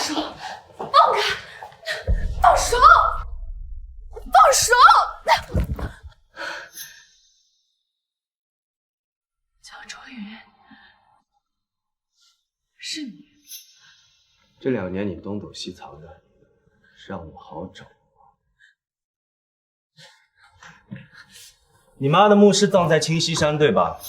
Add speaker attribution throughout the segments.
Speaker 1: 手！放开！放手！放手！江卓云，是你。
Speaker 2: 这2年你东躲西藏的，让我好找。
Speaker 3: 你妈的墓是葬在清溪山，对吧？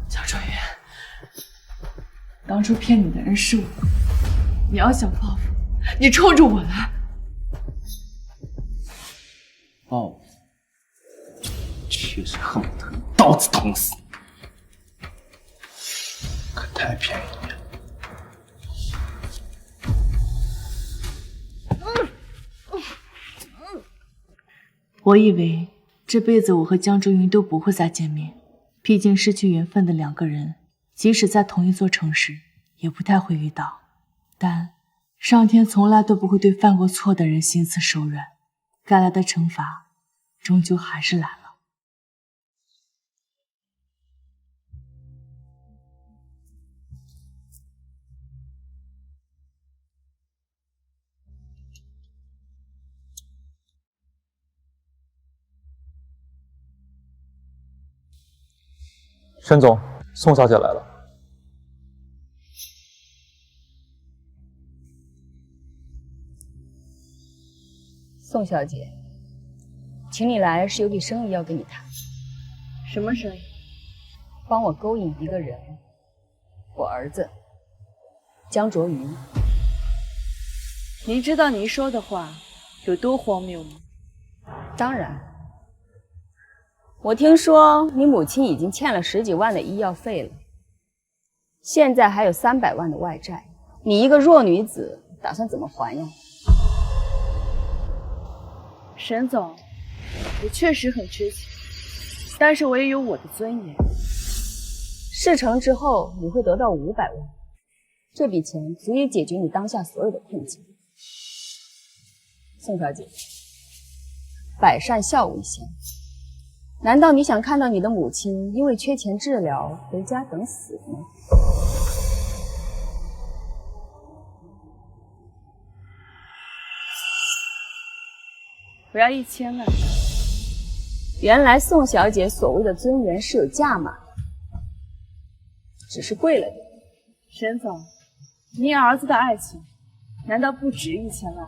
Speaker 1: 江卓云，当初骗你的人是我，你要想报复，你冲着我来。
Speaker 3: 报复，确实恨不得一刀子捅死你，可太便宜你了。
Speaker 1: 我以为这辈子我和江卓云都不会再见面，毕竟失去缘分的2个人，即使在同一座城市，也不太会遇到。但上天从来都不会对犯过错的人心慈手软，该来的惩罚终究还是来了。
Speaker 4: 沈总，宋小姐来了。
Speaker 5: 宋小姐，请你来是有笔生意要跟你谈。
Speaker 1: 什么生意？
Speaker 5: 帮我勾引一个人，我儿子江卓云。
Speaker 1: 您知道您说的话有多荒谬吗？
Speaker 5: 当然，我听说你母亲已经欠了10几万的医药费了，现在还有300万的外债，你一个弱女子打算怎么还呀？
Speaker 1: 沈总，我确实很缺钱，但是我也有我的尊严。
Speaker 5: 事成之后你会得到500万，这笔钱足以解决你当下所有的困境。宋小姐，百善孝为先，难道你想看到你的母亲因为缺钱治疗回家等死吗？
Speaker 1: 我要1000万。
Speaker 5: 原来宋小姐所谓的尊严是有价码的，只是贵了点。
Speaker 1: 沈总，您儿子的爱情难道不值1000万？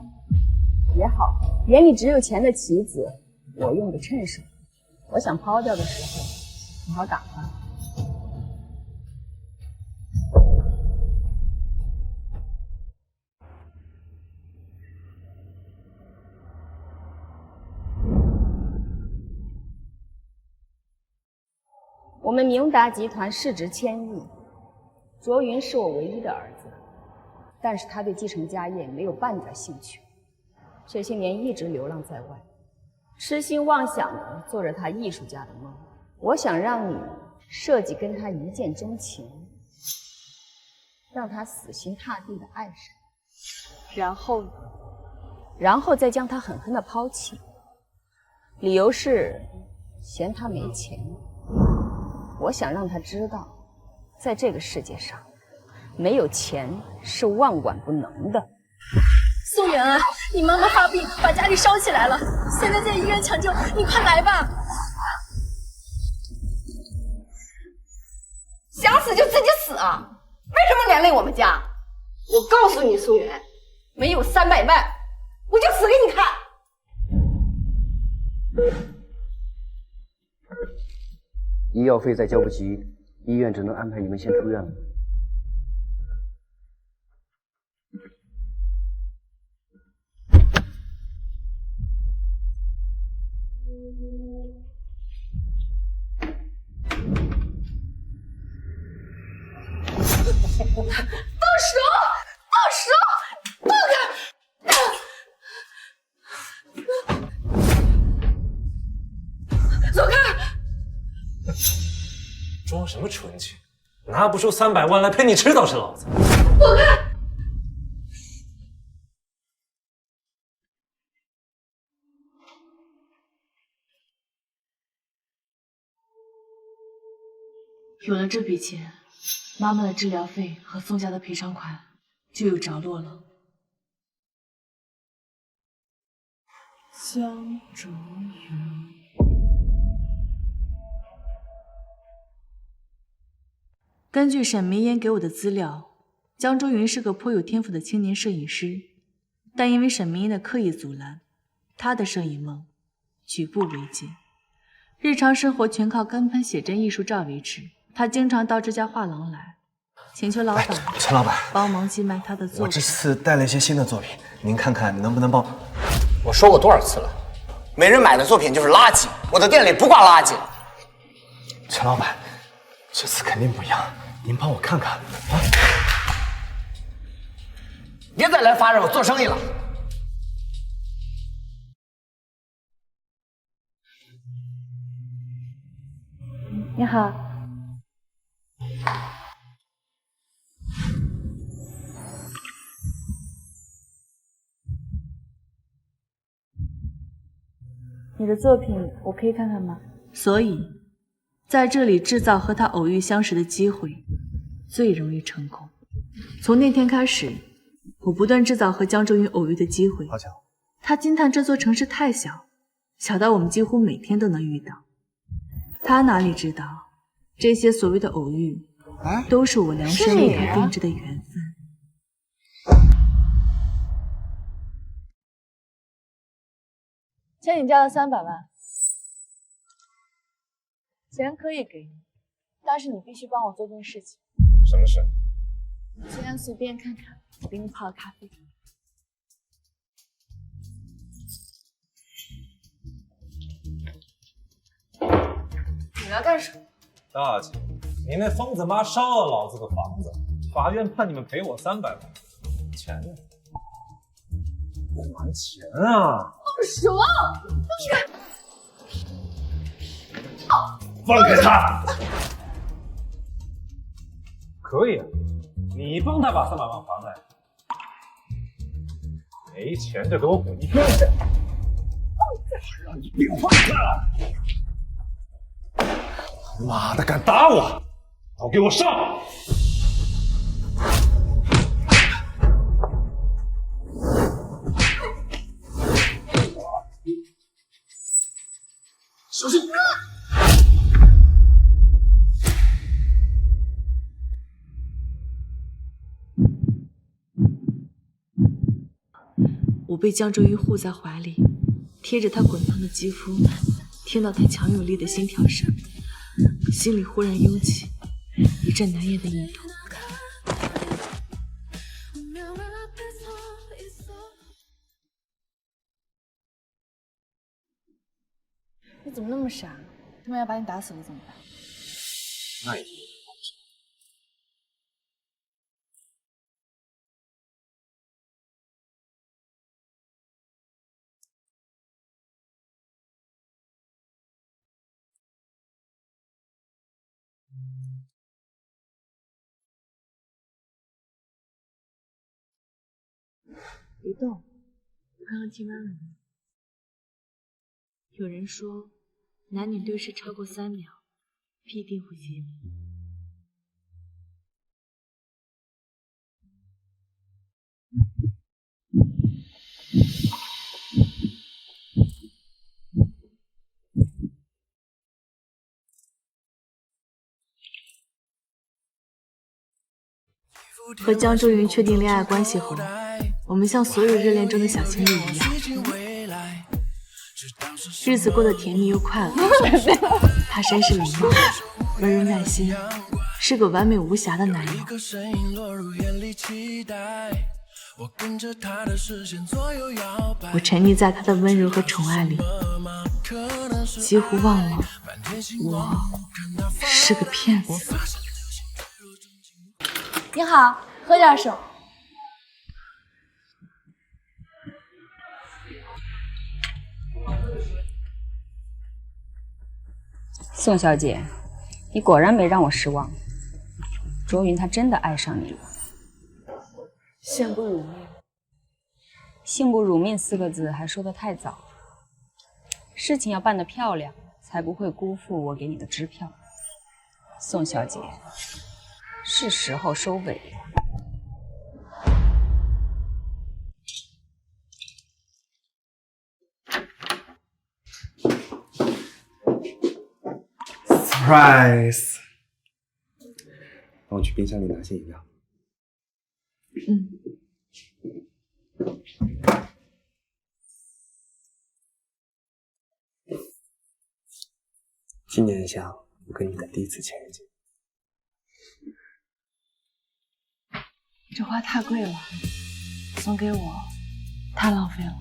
Speaker 5: 也好，眼里只有钱的棋子，我用得趁手。我想抛掉的时候，你好打发。我们明达集团市值1000亿，卓云是我唯一的儿子，但是他对继承家业没有半点兴趣，这些年一直流浪在外，痴心妄想的做着他艺术家的梦。我想让你设计跟他一见钟情，让他死心塌地的爱上你，然后再将他狠狠地抛弃，理由是嫌他没钱。我想让他知道，在这个世界上，没有钱是万万不能的。
Speaker 6: 宋远啊，你妈妈发病，把家里烧起来了，现在在医院抢救，你快来吧！
Speaker 7: 想死就自己死啊！为什么连累我们家？我告诉你，苏远，没有300万，我就死给你看！
Speaker 8: 医药费再交不齐，医院只能安排你们先出院了。
Speaker 7: 放手！放手！放开！走开！
Speaker 4: 装什么纯情？拿不出300万来陪你吃倒是老子。
Speaker 7: 走开！
Speaker 1: 有了这笔钱，妈妈的治疗费和宋家的赔偿款就有着落了。江竹云，根据沈明烟给我的资料，江竹云是个颇有天赋的青年摄影师，但因为沈明烟的刻意阻拦，他的摄影梦举步维艰，日常生活全靠跟拍写真艺术照维持。他经常到这家画廊来，请求老板
Speaker 2: 陈老板
Speaker 1: 帮忙寄卖他的作品。
Speaker 2: 我这次带了一些新的作品，您看看能不能帮？
Speaker 3: 我说过多少次了，没人买的作品就是垃圾，我的店里不挂垃圾。
Speaker 2: 陈老板，这次肯定不一样，您帮我看看啊！
Speaker 3: 别再来发让我做生意了。
Speaker 1: 你好，你的作品我可以看看吗？所以，在这里制造和他偶遇相识的机会，最容易成功。从那天开始，我不断制造和江舟云偶遇的机会。
Speaker 2: 好巧，
Speaker 1: 他惊叹这座城市太小，小到我们几乎每天都能遇到。他哪里知道，这些所谓的偶遇，都是我量身为他定制的缘分。欠你家的300万，钱可以给你，但是你必须帮我做件事情。
Speaker 4: 什么事？
Speaker 1: 先随便看看，我给你泡咖啡。你要干什么？
Speaker 4: 大姐，你那疯子妈烧了老子的房子，法院判你们赔我300万，钱呢？还钱啊！
Speaker 6: 放手啊！
Speaker 4: 放开他！可以啊，你帮他把300万还来。没钱就给我滚一边去！让你别放开了！妈的，敢打我，都给我上！小心！
Speaker 1: 我被江舟云护在怀里，贴着他滚烫的肌肤，听到他强有力的心跳声，心里忽然涌起一阵难言的隐痛。你怎么那么傻？他们要把你打死了怎么办？
Speaker 4: 那也
Speaker 1: 别动，快让听完了。有人说，男女对视超过3秒，必定会结盟。和江舟云确定恋爱关系后，我们像所有热恋中的小情侣一样，日子过得甜蜜又快乐。他绅士礼貌，温柔耐心，是个完美无瑕的男友。我沉溺在他的温柔和宠爱里，几乎忘了我是个骗子。你好，喝点什么？
Speaker 5: 宋小姐，你果然没让我失望。卓云他真的爱上你了。
Speaker 1: 幸不辱命。
Speaker 5: 幸不辱命4个字还说得太早。事情要办得漂亮，才不会辜负我给你的支票。宋小姐，是时候收尾了。
Speaker 3: Surprise！ 帮我去冰箱里拿些饮料。
Speaker 1: 嗯。
Speaker 2: 纪念一下我跟你的第一次情人节。
Speaker 1: 这花太贵了，送给我太浪费了。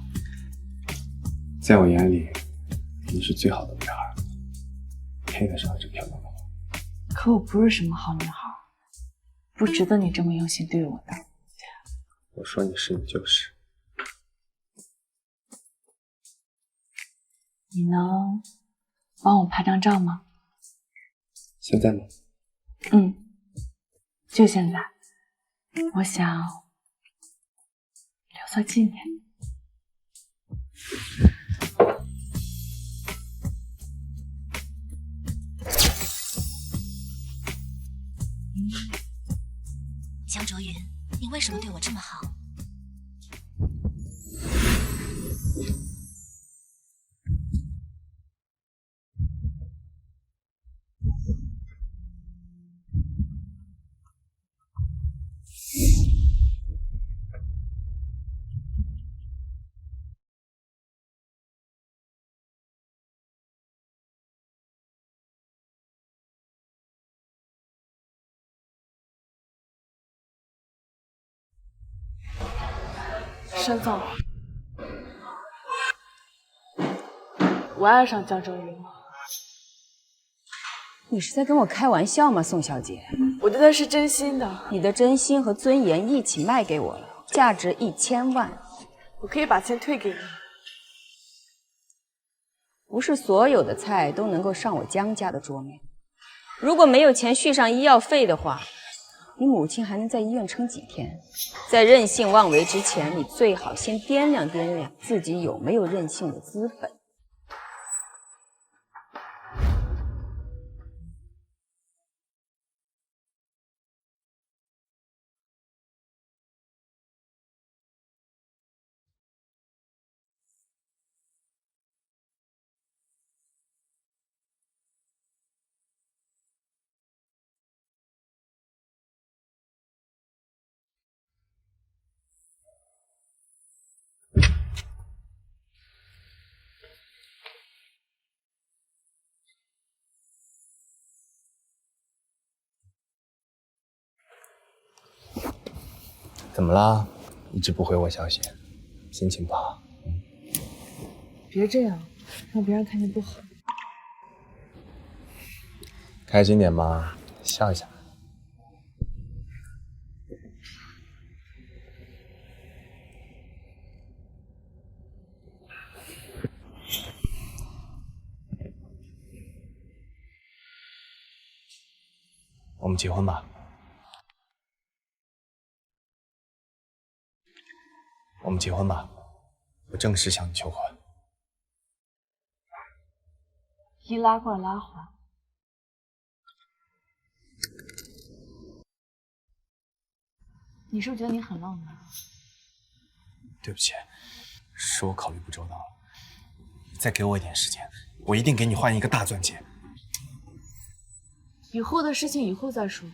Speaker 2: 在我眼里，你是最好的女孩，配得上这漂亮的花。
Speaker 1: 可我不是什么好女孩，不值得你这么用心对我的。
Speaker 2: 我说你是，你就是。
Speaker 1: 你能帮我拍张照吗？
Speaker 2: 现在吗？
Speaker 1: 嗯，就现在。我想留作纪念。
Speaker 9: 江卓云，你为什么对我这么好？
Speaker 1: 沈总，我爱上江周云了。
Speaker 5: 你是在跟我开玩笑吗，宋小姐？
Speaker 1: 我对他是真心的。
Speaker 5: 你的真心和尊严一起卖给我了，价值1000万。
Speaker 1: 我可以把钱退给你。
Speaker 5: 不是所有的菜都能够上我江家的桌面。如果没有钱续上医药费的话，你母亲还能在医院撑几天？在任性妄为之前，你最好先掂量掂量自己有没有任性的资本。
Speaker 2: 怎么啦？一直不回我消息，心情不好？
Speaker 1: 别这样，让别人看见不好。
Speaker 2: 开心点嘛，笑一下。我们结婚吧。我们结婚吧，我正式向你求婚。
Speaker 1: 一拉过来拉环。你是不是觉得你很浪漫？
Speaker 2: 对不起，是我考虑不周到了。再给我一点时间，我一定给你换一个大钻戒。
Speaker 1: 以后的事情以后再说。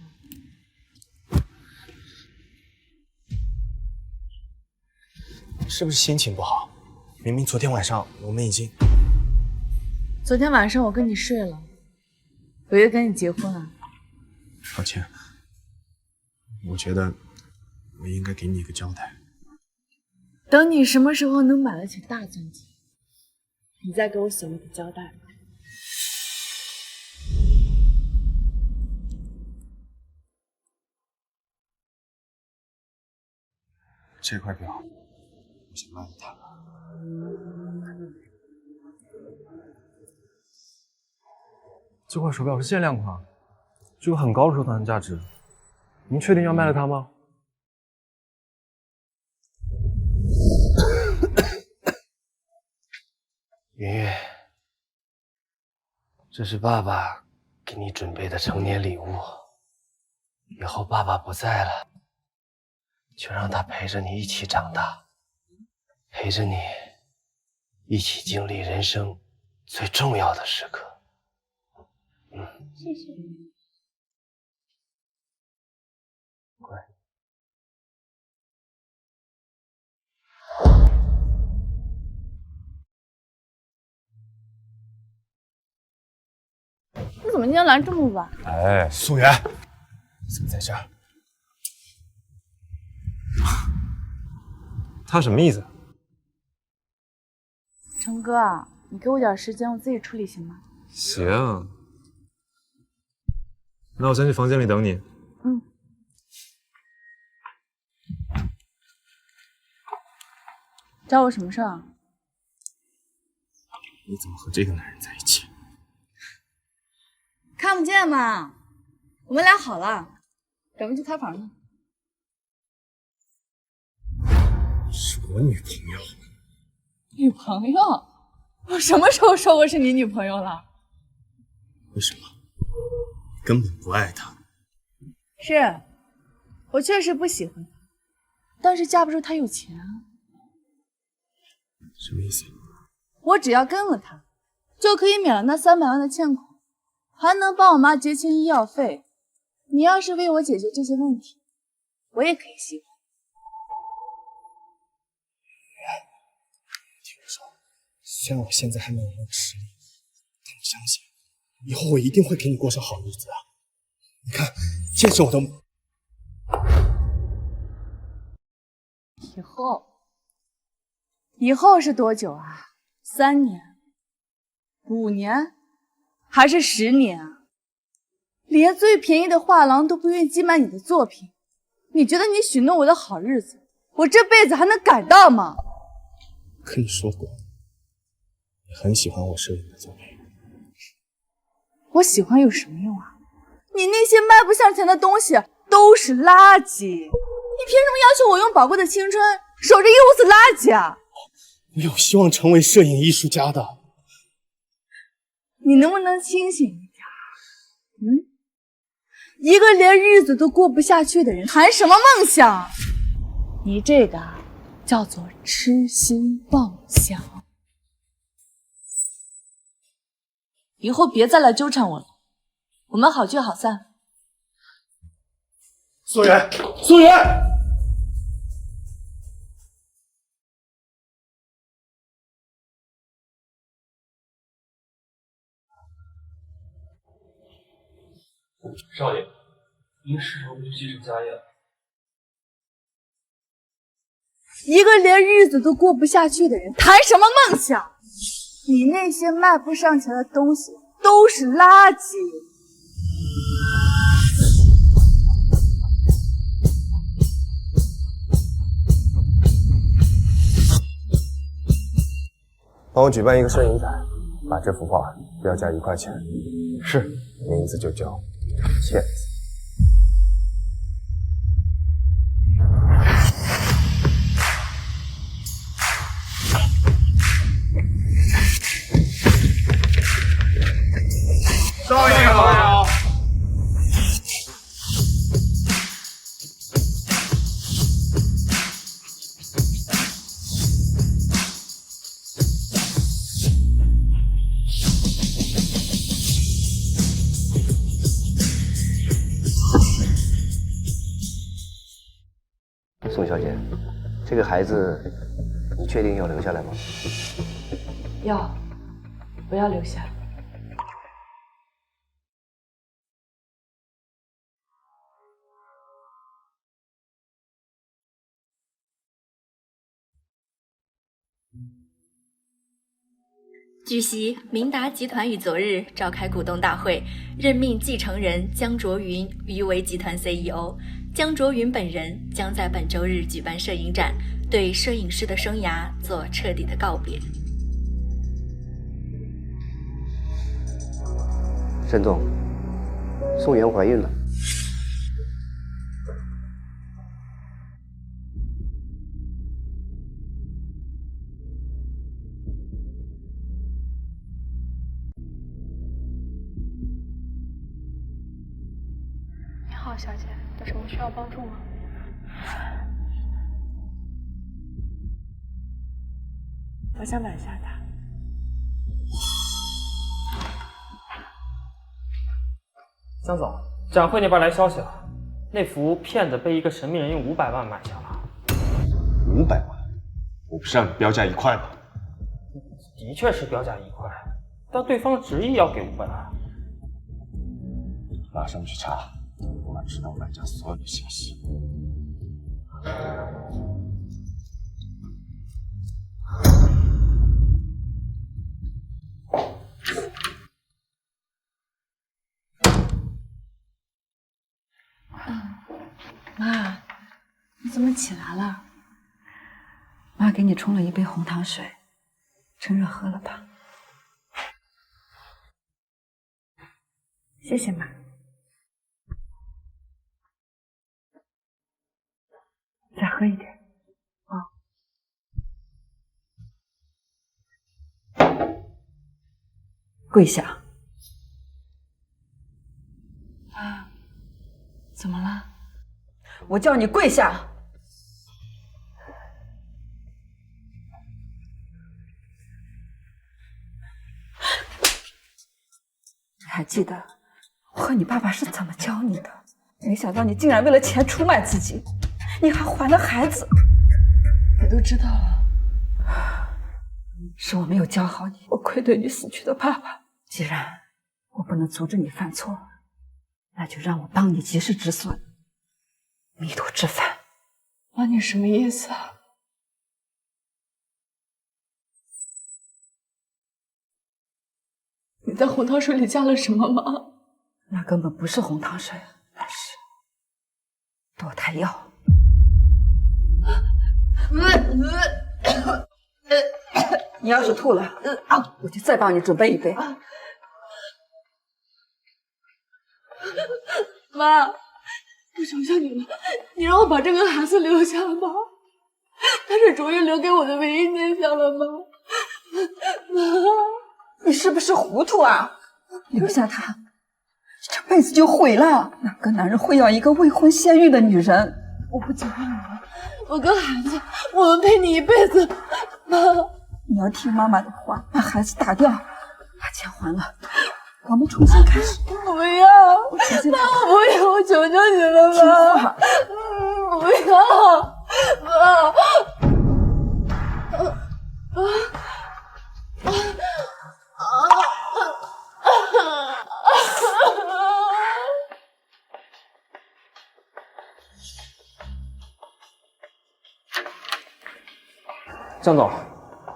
Speaker 2: 是不是心情不好？明明昨天晚上我们已经……
Speaker 1: 昨天晚上我跟你睡了，我以为跟你结婚了。
Speaker 2: 抱歉，我觉得我应该给你一个交代。
Speaker 1: 等你什么时候能买得起大钻戒，你再给我写一个交代吧。
Speaker 2: 这块表，我想卖给他。
Speaker 10: 这块手表是限量款，具有很高的收藏价值。您确定要卖了它吗？
Speaker 8: 云云，这是爸爸给你准备的成年礼物。以后爸爸不在了，就让他陪着你一起长大，陪着你一起经历人生最重要的时刻。
Speaker 6: 谢谢。
Speaker 8: 乖。
Speaker 6: 你怎么今天来这么晚？
Speaker 2: 哎，素媛，你怎么在这儿？
Speaker 10: 他什么意思？
Speaker 6: 成哥，你给我点时间，我自己处理行吗？
Speaker 10: 行，那我先去房间里等你。
Speaker 6: 嗯。找我什么事啊？
Speaker 2: 你怎么和这个男人在一起？
Speaker 6: 看不见嘛，我们俩好了，准备去开房呢。
Speaker 2: 是我女朋友。
Speaker 6: 女朋友？我什么时候说过是你女朋友了？
Speaker 2: 为什么？你根本不爱她。
Speaker 6: 是，我确实不喜欢他，但是架不住他有钱啊。
Speaker 2: 什么意思？
Speaker 6: 我只要跟了他，就可以免了那300万的欠款，还能帮我妈结清医药费。你要是为我解决这些问题，我也可以喜欢。
Speaker 2: 听我说，虽然我现在还没有那个实力，但我相信，以后我一定会给你过上好日子的。你看，戒指我都……
Speaker 6: 以后是多久啊？3年、5年，还是10年啊？连最便宜的画廊都不愿意寄卖你的作品，你觉得你许诺我的好日子，我这辈子还能赶到吗？
Speaker 2: 跟你说过，你很喜欢我摄影的作品。
Speaker 6: 我喜欢有什么用啊？你那些卖不上钱的东西都是垃圾，你凭什么要求我用宝贵的青春守着一屋子垃圾啊？
Speaker 2: 我有希望成为摄影艺术家的。
Speaker 6: 你能不能清醒一点？一个连日子都过不下去的人，谈什么梦想？你这个叫做痴心妄想。以后别再来纠缠我了，我们好聚好散。
Speaker 2: 素媛，素媛！
Speaker 11: 少爷，您是时候去继承家业了。
Speaker 6: 一个连日子都过不下去的人，谈什么梦想？你那些卖不上钱的东西都是垃圾。
Speaker 2: 帮我举办一个摄影展，把这幅画标价1块钱。
Speaker 10: 是，
Speaker 2: 名字就叫倩子。
Speaker 10: 少爷好。
Speaker 8: 宋小姐，这个孩子，你确定要留下来吗？
Speaker 6: 要，不要留下。
Speaker 9: 据悉，明达集团于昨日召开股东大会，任命继承人江卓云于为集团 CEO。江卓云本人将在本周日举办摄影展，对摄影师的生涯做彻底的告别。
Speaker 8: 沈总，宋媛怀孕了。
Speaker 12: 好，小姐，有什么需要帮助吗？
Speaker 1: 我想买下它。
Speaker 11: 江总，展会那边来消息了，那幅骗子被一个神秘人用500万买下了。
Speaker 2: 500万？我不是让你标价1块吗？
Speaker 11: 的确是标价1块，但对方执意要给500万。
Speaker 2: 马上去查，我要知道买家所有的信息。
Speaker 6: 妈，你怎么起来了？妈给你冲了一杯红糖水，趁热喝了吧。谢谢妈。再喝一点。跪下。妈，怎么了？我叫你跪下！你还记得我和你爸爸是怎么教你的？没想到你竟然为了钱出卖自己，你还怀了孩子。
Speaker 1: 我都知道了，
Speaker 6: 是我没有教好你，我愧对你死去的爸爸。既然我不能阻止你犯错，那就让我帮你及时止损，弥途知返。
Speaker 1: 妈，你什么意思啊？你在红糖水里加了什么吗？
Speaker 6: 那根本不是红糖水，那是堕胎药。你要是吐了，我就再帮你准备一杯。
Speaker 1: 妈，我求求你了，你让我把这个孩子留下吧，他是卓云留给我的唯一念想了吗？
Speaker 6: 妈，你是不是糊涂啊？留下他，这辈子就毁了。哪个男人会要一个未婚先孕的女人？
Speaker 1: 我不求你了，我跟孩子，我们陪你一辈子。妈，
Speaker 6: 你要听妈妈的话，把孩子打掉，把钱还了，我们重新开始。
Speaker 1: 不要，妈，我不要，我求求你了，妈，不要，妈。
Speaker 11: 江总，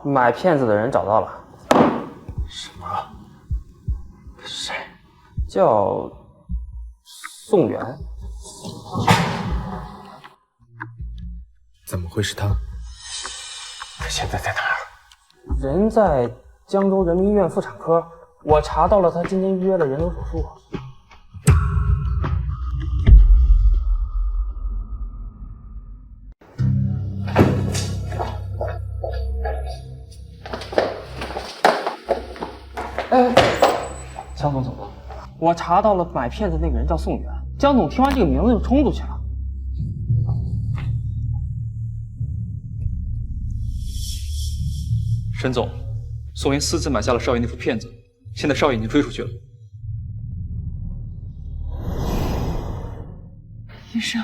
Speaker 11: 买骗子的人找到了。
Speaker 2: 什么？谁？
Speaker 11: 叫宋元。
Speaker 2: 怎么会是他？他现在在哪儿？
Speaker 11: 人在江州人民医院妇产科，我查到了他今天预约了人流手术。江总怎么了？我查到了买骗子那个人叫宋元。江总听完这个名字就冲出去了。
Speaker 13: 沈总，宋元私自买下了少爷那副骗子，现在少爷已经追出去了。
Speaker 1: 医生，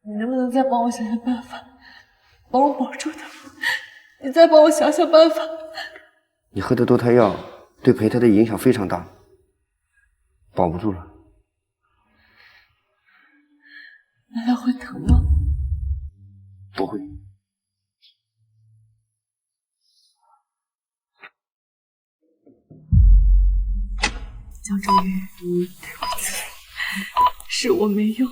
Speaker 1: 你能不能再帮我想想办法，帮我保住他？你再帮我想想办法。
Speaker 14: 你喝的堕胎药对胚胎的影响非常大，保不住了。
Speaker 1: 那他会疼吗？
Speaker 14: 不会。
Speaker 1: 江周云，对不起，是我没用，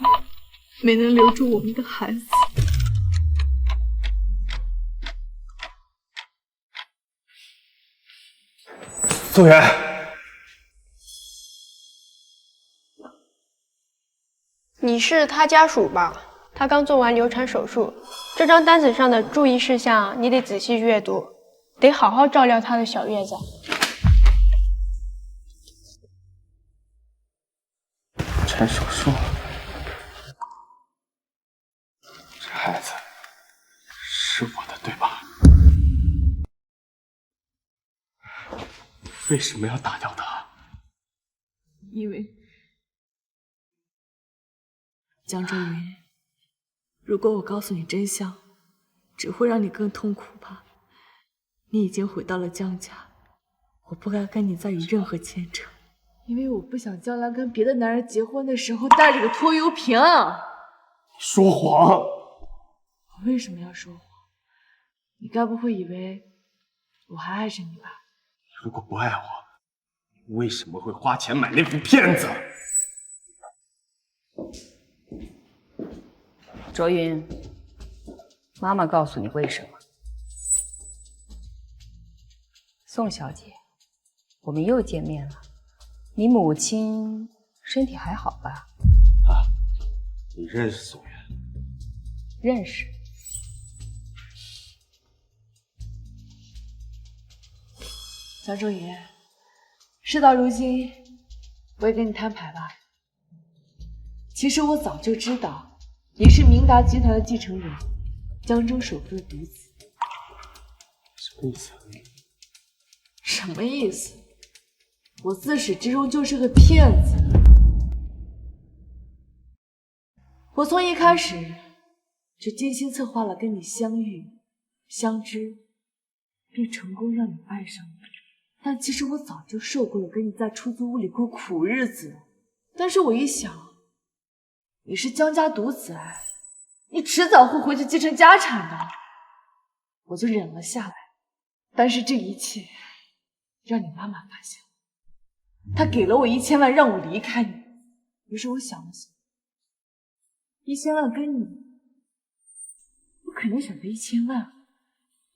Speaker 1: 没能留住我们的孩子。
Speaker 2: 宋元，
Speaker 12: 你是他家属吧？他刚做完流产手术，这张单子上的注意事项你得仔细阅读，得好好照料他的小月子。
Speaker 8: 产手术，
Speaker 3: 为什么要打掉他？
Speaker 1: 因为江周云，如果我告诉你真相，只会让你更痛苦吧。你已经回到了江家，我不该跟你再有任何牵扯，因为我不想将来跟别的男人结婚的时候带着个拖油瓶。
Speaker 3: 你说谎！
Speaker 1: 我为什么要说谎？你该不会以为我还爱着你吧？
Speaker 3: 你如果不爱我，你为什么会花钱买那副片子？
Speaker 5: 卓云，妈妈告诉你为什么。宋小姐，我们又见面了。你母亲身体还好吧？
Speaker 3: 啊，你认识宋元？
Speaker 5: 认识。
Speaker 1: 江周云，事到如今，我也跟你摊牌吧。其实我早就知道，你是明达集团的继承人，江州首富的独子。
Speaker 3: 什么意思？
Speaker 1: 什么意思？我自始至终就是个骗子。我从一开始就精心策划了跟你相遇、相知，并成功让你爱上我。但其实我早就受够了跟你在出租屋里过苦日子。但是我一想，你是江家独子哎，你迟早会回去继承家产的，我就忍了下来。但是这一切让你妈妈发现了，她给了我1000万让我离开你。于是我想了想，1000万跟你，我肯定选择1000万。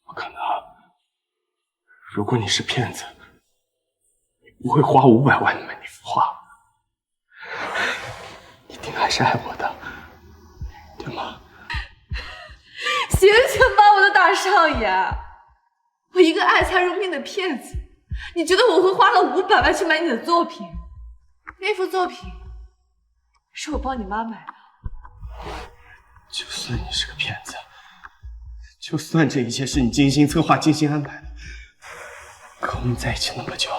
Speaker 3: 不可能！如果你是骗子，你不会花500万买那幅画，一定还是爱我的，对吗？
Speaker 1: 醒醒吧，我的大少爷！我一个爱财如命的骗子，你觉得我会花了500万去买你的作品？那幅作品是我帮你妈买的。
Speaker 3: 就算你是个骗子，就算这一切是你精心策划、精心安排的，可我们在一起那么久，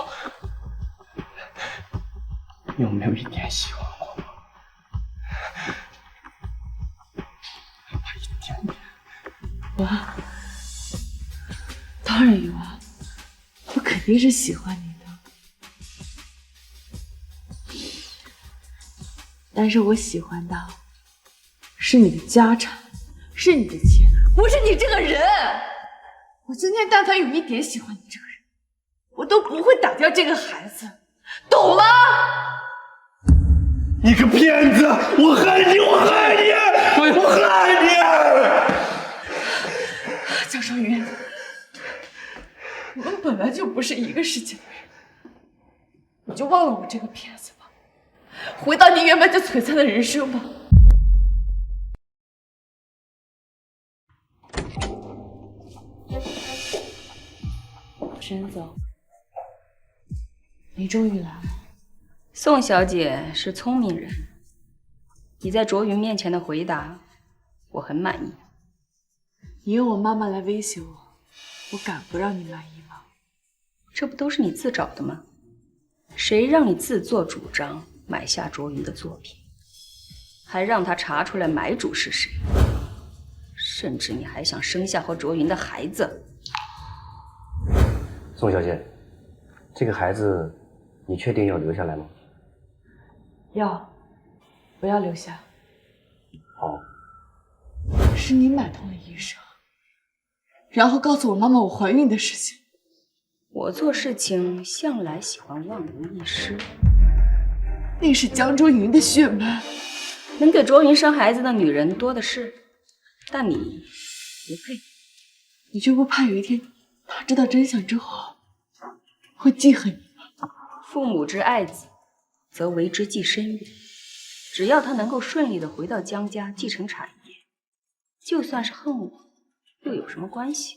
Speaker 3: 你有没有一点喜欢过我？哪怕一点点。
Speaker 1: 我当然有啊，我肯定是喜欢你的。但是我喜欢的是你的家产，是你的钱，不是你这个人。我今天但凡有一点喜欢你这个人，我都不会打掉这个孩子，懂吗？
Speaker 3: 你个骗子！我恨你！我恨你！我恨你！
Speaker 1: 江少云，我们本来就不是一个世界的人，你就忘了我这个骗子吧，回到你原本就璀璨的人生吧。沈总，你终于来了。
Speaker 5: 宋小姐是聪明人，你在卓云面前的回答，我很满意。
Speaker 1: 你用我妈妈来威胁我，我敢不让你满意吗？
Speaker 5: 这不都是你自找的吗？谁让你自作主张买下卓云的作品，还让他查出来买主是谁，甚至你还想生下和卓云的孩子。
Speaker 14: 宋小姐，这个孩子你确定要留下来吗？
Speaker 1: 要，不要留下。
Speaker 14: 好。
Speaker 1: 是你买通了医生，然后告诉我妈妈我怀孕的事情。
Speaker 5: 我做事情向来喜欢万无一失。
Speaker 1: 那是江周云的血脉，
Speaker 5: 能给卓云生孩子的女人多的是，但你不配。
Speaker 1: 你就不怕有一天他知道真相之后会记恨你吗？
Speaker 5: 父母之爱子，则为之计深远。只要他能够顺利的回到江家继承产业，就算是恨我，又有什么关系？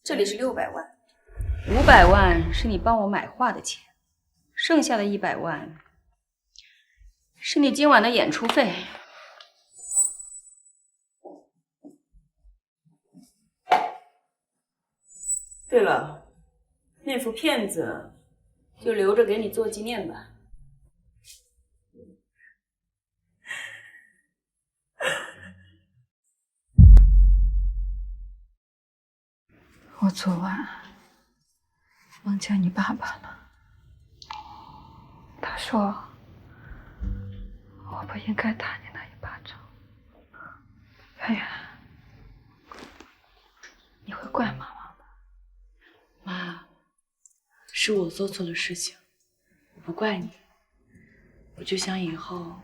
Speaker 5: 这里是600万，500万是你帮我买画的钱，剩下的100万是你今晚的演出费。
Speaker 1: 对了，
Speaker 5: 那副片子就留着给你做纪念吧。
Speaker 15: 我昨晚梦见你爸爸了，他说我不应该打你那一巴掌。圆圆，你会怪妈妈吗？
Speaker 1: 妈，是我做错了事情，我不怪你，我就想以后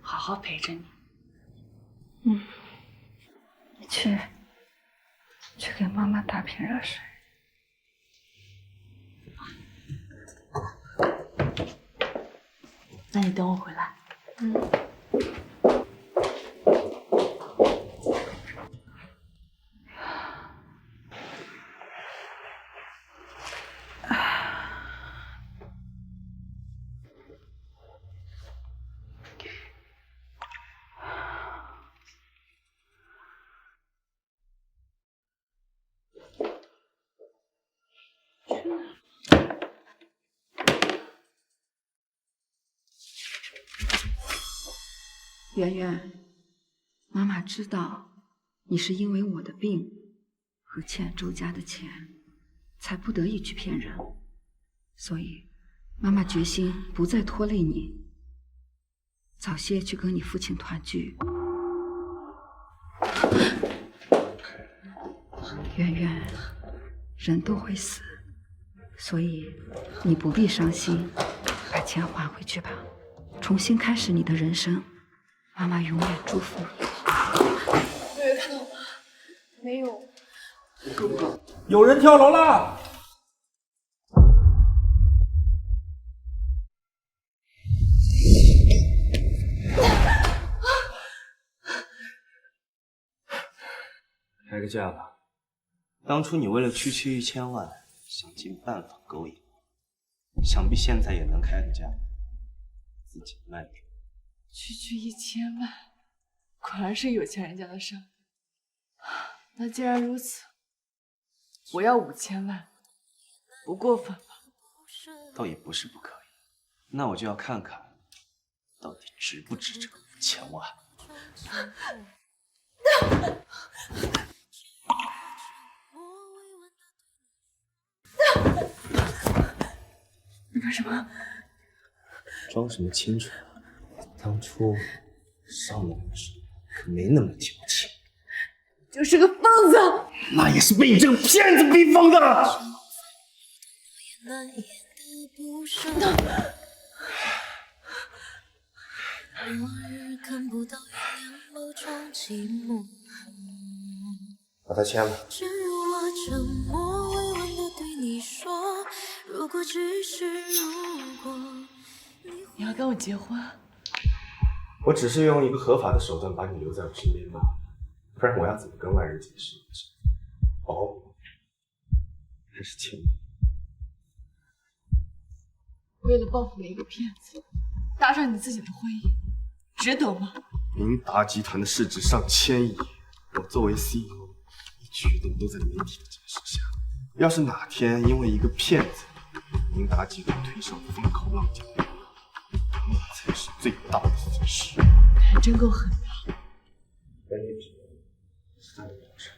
Speaker 1: 好好陪着你。
Speaker 15: 你去给妈妈打瓶热水。
Speaker 1: 那你等我回来。
Speaker 15: 圆圆，妈妈知道你是因为我的病和欠周家的钱，才不得已去骗人，所以妈妈决心不再拖累你，早些去跟你父亲团聚。圆圆，人都会死，所以你不必伤心，把钱还回去吧，重新开始你的人生。妈妈永远祝福你。
Speaker 7: 月月看到我吗？没有。
Speaker 4: 够不够？有人跳楼了！
Speaker 3: 开个价吧。当初你为了区区1000万，想尽办法勾引我，想必现在也能开个价，自己卖给我。
Speaker 1: 区区1000万，果然是有钱人家的生意。那既然如此，我要5000万，不过分吧？
Speaker 3: 倒也不是不可以，那我就要看看，到底值不值这个5000万。
Speaker 1: 你干什么？
Speaker 3: 装什么清纯啊？当初上来的时候可没那么矫情，
Speaker 1: 就是个疯子。
Speaker 3: 那也是被你这个骗子逼疯的。把它签了。
Speaker 1: 你要跟我结婚？
Speaker 3: 我只是用一个合法的手段把你留在我身边罢了，不然我要怎么跟外人解释你是保姆还是情人？
Speaker 1: 为了报复了一个骗子，搭上你自己的婚姻，值得吗？
Speaker 3: 明达集团的市值上1000亿，我作为 CEO， 一举动都在媒体的监视下。要是哪天因为一个骗子，明达集团推上风口浪尖，我才是最大的损失。
Speaker 1: 还真够狠的。
Speaker 3: 跟你比，是他的本事。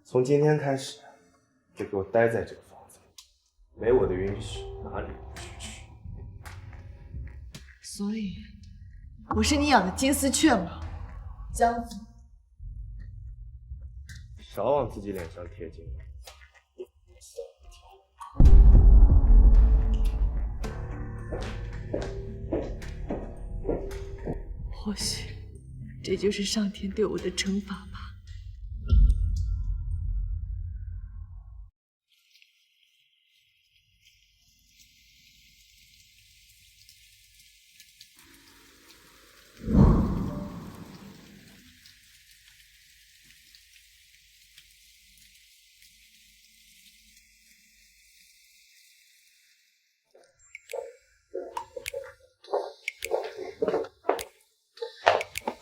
Speaker 3: 从今天开始，就给我待在这个房子里，没我的允许，哪里都不许去。
Speaker 1: 所以，我是你养的金丝雀吗？江总，
Speaker 3: 少往自己脸上贴金。
Speaker 1: 或许，这就是上天对我的惩罚吧。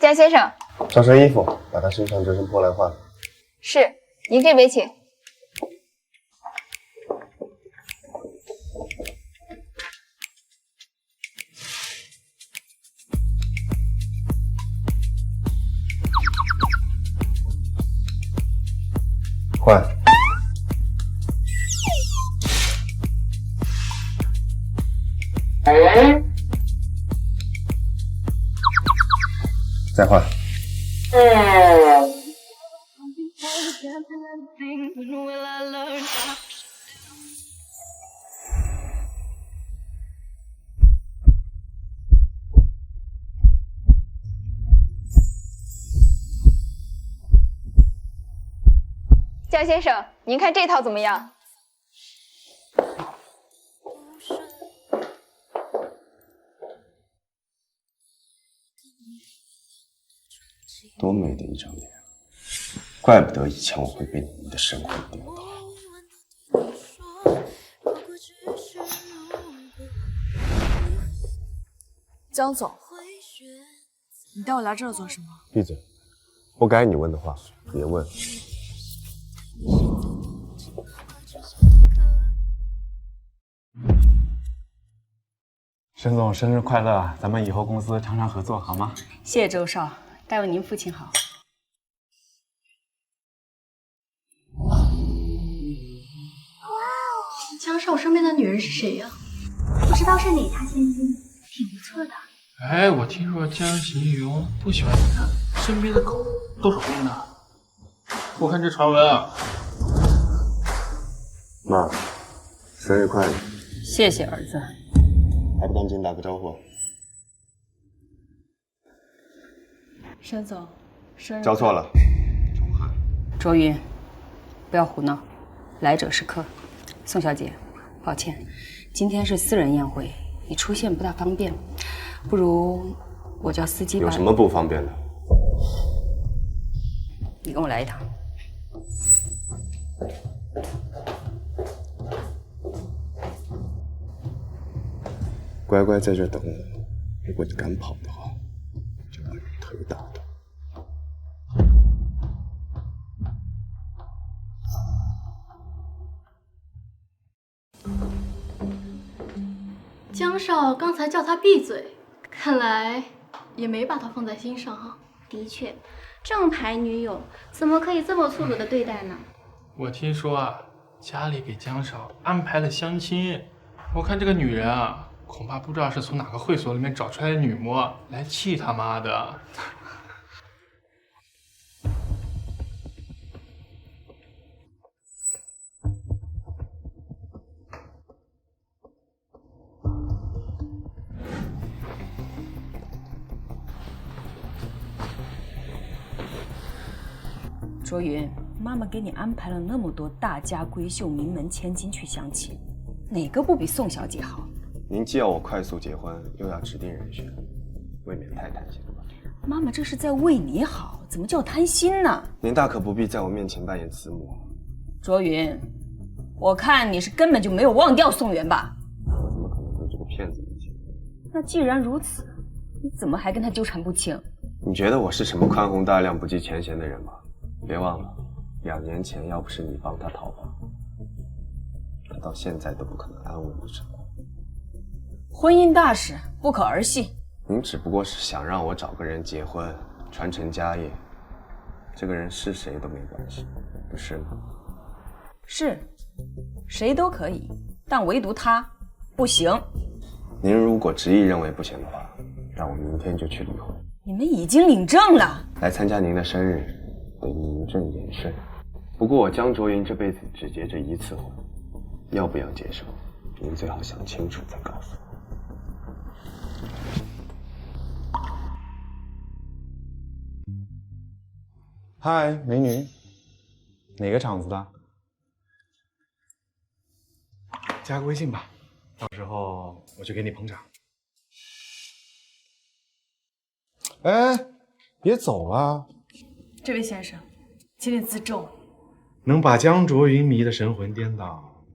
Speaker 16: 江先生，
Speaker 3: 穿身衣服，把他身上这身破来换了。
Speaker 16: 是，您这边请。
Speaker 3: 换。再换。
Speaker 16: 江先生，您看这套怎么样？
Speaker 3: 多美的一张脸，怪不得以前我会被你们的神魂颠倒。
Speaker 1: 江总，你带我来这儿做什么？
Speaker 3: 闭嘴！不该你问的话，别问。
Speaker 17: 沈总生日快乐！咱们以后公司常常合作，好吗？
Speaker 5: 谢谢周少，代问您父亲好。
Speaker 18: 江少身边的女人是谁呀？不知道是哪家千金，挺不错的。
Speaker 19: 哎，我听说江行云不喜欢他，身边的狗都是公的。我看这传闻啊。
Speaker 3: 妈，生日快乐！
Speaker 5: 谢谢儿子。
Speaker 3: 还不赶紧打个招呼？
Speaker 1: 沈总，生日
Speaker 3: 交错了。
Speaker 5: 卓云，不要胡闹，来者是客。宋小姐，抱歉，今天是私人宴会，你出现不大方便，不如我叫司机把。
Speaker 3: 有什么不方便的？
Speaker 5: 你跟我来一趟。
Speaker 3: 乖乖在这等我，如果你敢跑的话，就把你腿打断。
Speaker 18: 江少刚才叫他闭嘴，看来也没把他放在心上哈。
Speaker 20: 的确，正牌女友怎么可以这么粗鲁的对待呢？
Speaker 19: 我听说啊，家里给江少安排了相亲，我看这个女人啊。恐怕不知道是从哪个会所里面找出来的女模来气他妈的。
Speaker 5: 卓云，妈妈给你安排了那么多大家闺秀、名门千金去相亲，哪个不比宋小姐好？
Speaker 3: 您既要我快速结婚，又要指定人选，未免太贪心了吧？
Speaker 5: 妈妈这是在为你好，怎么叫贪心呢？
Speaker 3: 您大可不必在我面前扮演慈母。
Speaker 5: 卓云，我看你是根本就没有忘掉宋元吧？
Speaker 3: 我怎么可能对这个骗子没情？
Speaker 5: 那既然如此，你怎么还跟他纠缠不清？
Speaker 3: 你觉得我是什么宽宏大量、不计前嫌的人吗？别忘了，2年前要不是你帮他逃跑，他到现在都不可能安稳的生活。
Speaker 5: 婚姻大事不可儿戏。
Speaker 3: 您只不过是想让我找个人结婚，传承家业，这个人是谁都没关系，不是吗？
Speaker 5: 是，谁都可以，但唯独他不行。
Speaker 3: 您如果执意认为不行的话，让我明天就去离婚。
Speaker 5: 你们已经领证了，
Speaker 3: 来参加您的生日，得名正言顺。不过我江卓云这辈子只结这一次婚，要不要接受，您最好想清楚再告诉我。
Speaker 17: 嗨，美女，哪个厂子的？加个微信吧，到时候我去给你捧场。哎，别走啊！
Speaker 1: 这位先生，请你自重。
Speaker 17: 能把江卓云迷得神魂颠倒，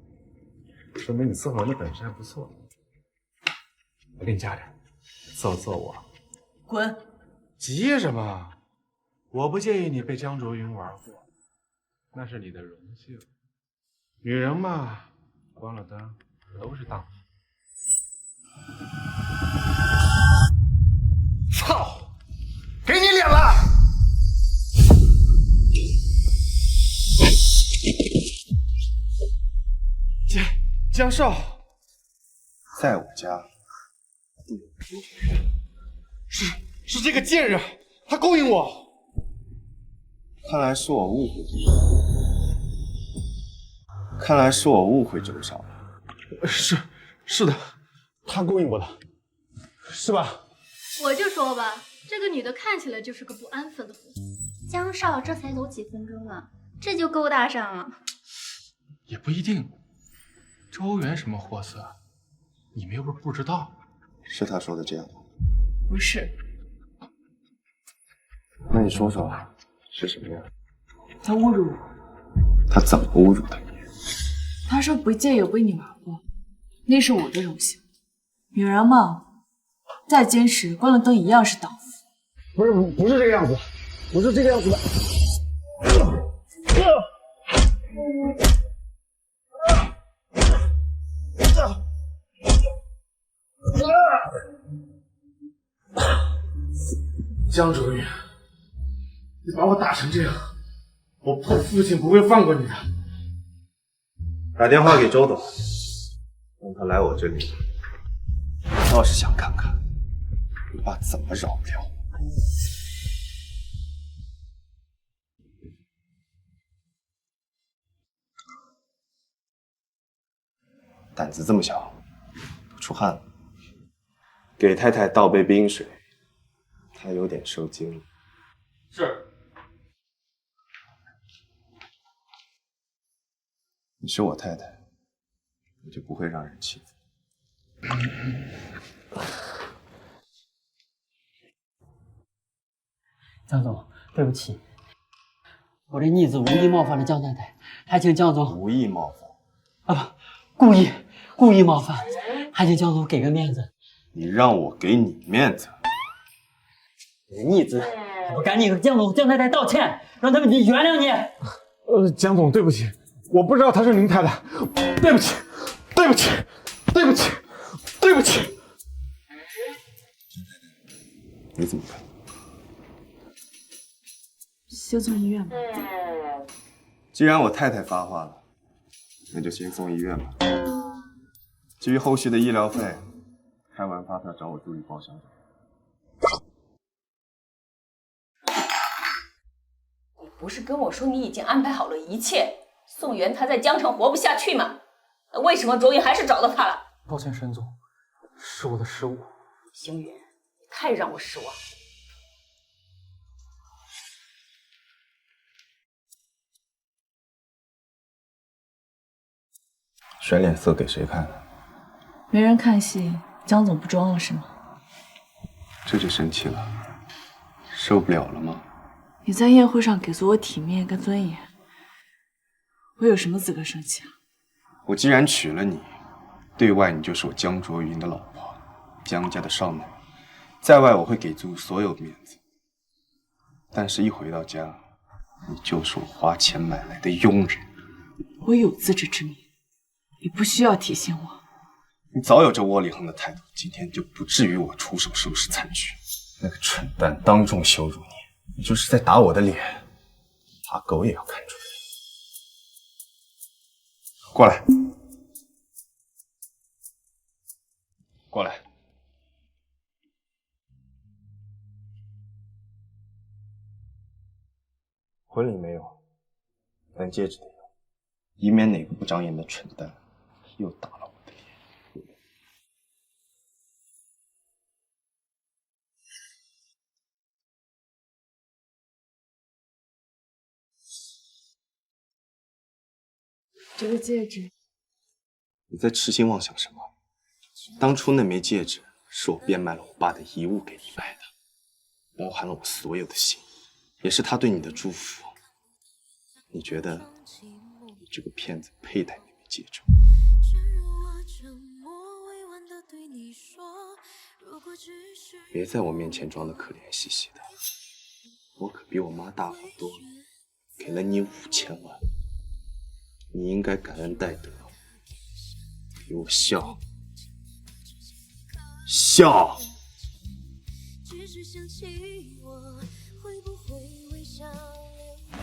Speaker 17: 说明你伺候人的本事还不错。我给你加着，伺候我。
Speaker 1: 滚！
Speaker 17: 急什么？我不介意你被江卓云玩过，那是你的荣幸。女人嘛，关了灯都是荡妇。
Speaker 3: 操！给你脸了！江少，在我家
Speaker 2: 是这个贱人，他勾引我。
Speaker 3: 看来是我误会周少了。
Speaker 2: 是的，他勾引我的，是吧？
Speaker 18: 我就说吧，这个女的看起来就是个不安分的货。江少这才走几分钟啊，这就勾搭上了？
Speaker 19: 也不一定。周元什么货色，你们又不知道。
Speaker 3: 是他说的这样吗？
Speaker 1: 不是。
Speaker 3: 那你说说是什么样？
Speaker 1: 他侮辱我。
Speaker 3: 他怎么侮辱的你？
Speaker 1: 他说不介意我被你玩过，那是我的荣幸。女人嘛，再坚持，关了灯一样是荡妇。
Speaker 2: 不是这个样子，不是这个样子的。江卓云，你把我打成这样，我父亲不会放过你的。
Speaker 3: 打电话给周董，让他来我这里。我倒是想看看你爸怎么饶不了我。胆子这么小，都出汗了。给太太倒杯冰水，她有点受惊了。
Speaker 19: 是。
Speaker 3: 你是我太太，我就不会让人欺负。
Speaker 11: 江总，对不起，我这逆子无意冒犯了江太太，还请江总
Speaker 3: 无意冒犯
Speaker 11: 啊不，故意冒犯，还请江总给个面子。
Speaker 3: 你让我给你面子？
Speaker 11: 逆子，还不赶紧和江总、江太太道歉，让他们原谅你。
Speaker 17: 江总，对不起，我不知道她是您太太，对不起，对不起，对不起，对不起。
Speaker 3: 你怎么看？
Speaker 1: 先送医院吧。
Speaker 3: 既然我太太发话了，那就先送医院吧。至于后续的医疗费，开完发票找我助理报销。
Speaker 5: 你不是跟我说你已经安排好了一切，宋元他在江城活不下去吗？那为什么卓云还是找到他了？
Speaker 19: 抱歉，沈总，是我的失误。
Speaker 5: 星云，你太让我失望。
Speaker 3: 甩脸色给谁看？
Speaker 1: 没人看戏，江总不装了是吗？
Speaker 3: 这就生气了，受不了了吗？
Speaker 1: 你在宴会上给足我体面跟尊严，我有什么资格生气啊？
Speaker 3: 我既然娶了你，对外你就是我江卓云的老婆，江家的少奶，在外我会给足所有面子。但是，一回到家，你就是我花钱买来的佣人。
Speaker 1: 我有自知之明，你不需要提醒我。
Speaker 3: 你早有这窝里横的态度，今天就不至于我出手收拾残局。那个蠢蛋当众羞辱你，你就是在打我的脸，打狗也要看出来。过来，过来。婚礼没有，但戒指得有，以免哪个不长眼的蠢蛋又打了我的脸。
Speaker 1: 这个戒指，
Speaker 3: 你在痴心妄想什么？当初那枚戒指是我变卖了我爸的遗物给你买的，包含了我所有的心意，也是他对你的祝福。你觉得你这个骗子配戴那枚戒指？别在我面前装的可怜兮兮的，我可比我妈大方多了，给了你5000万，你应该感恩戴德，给我笑笑。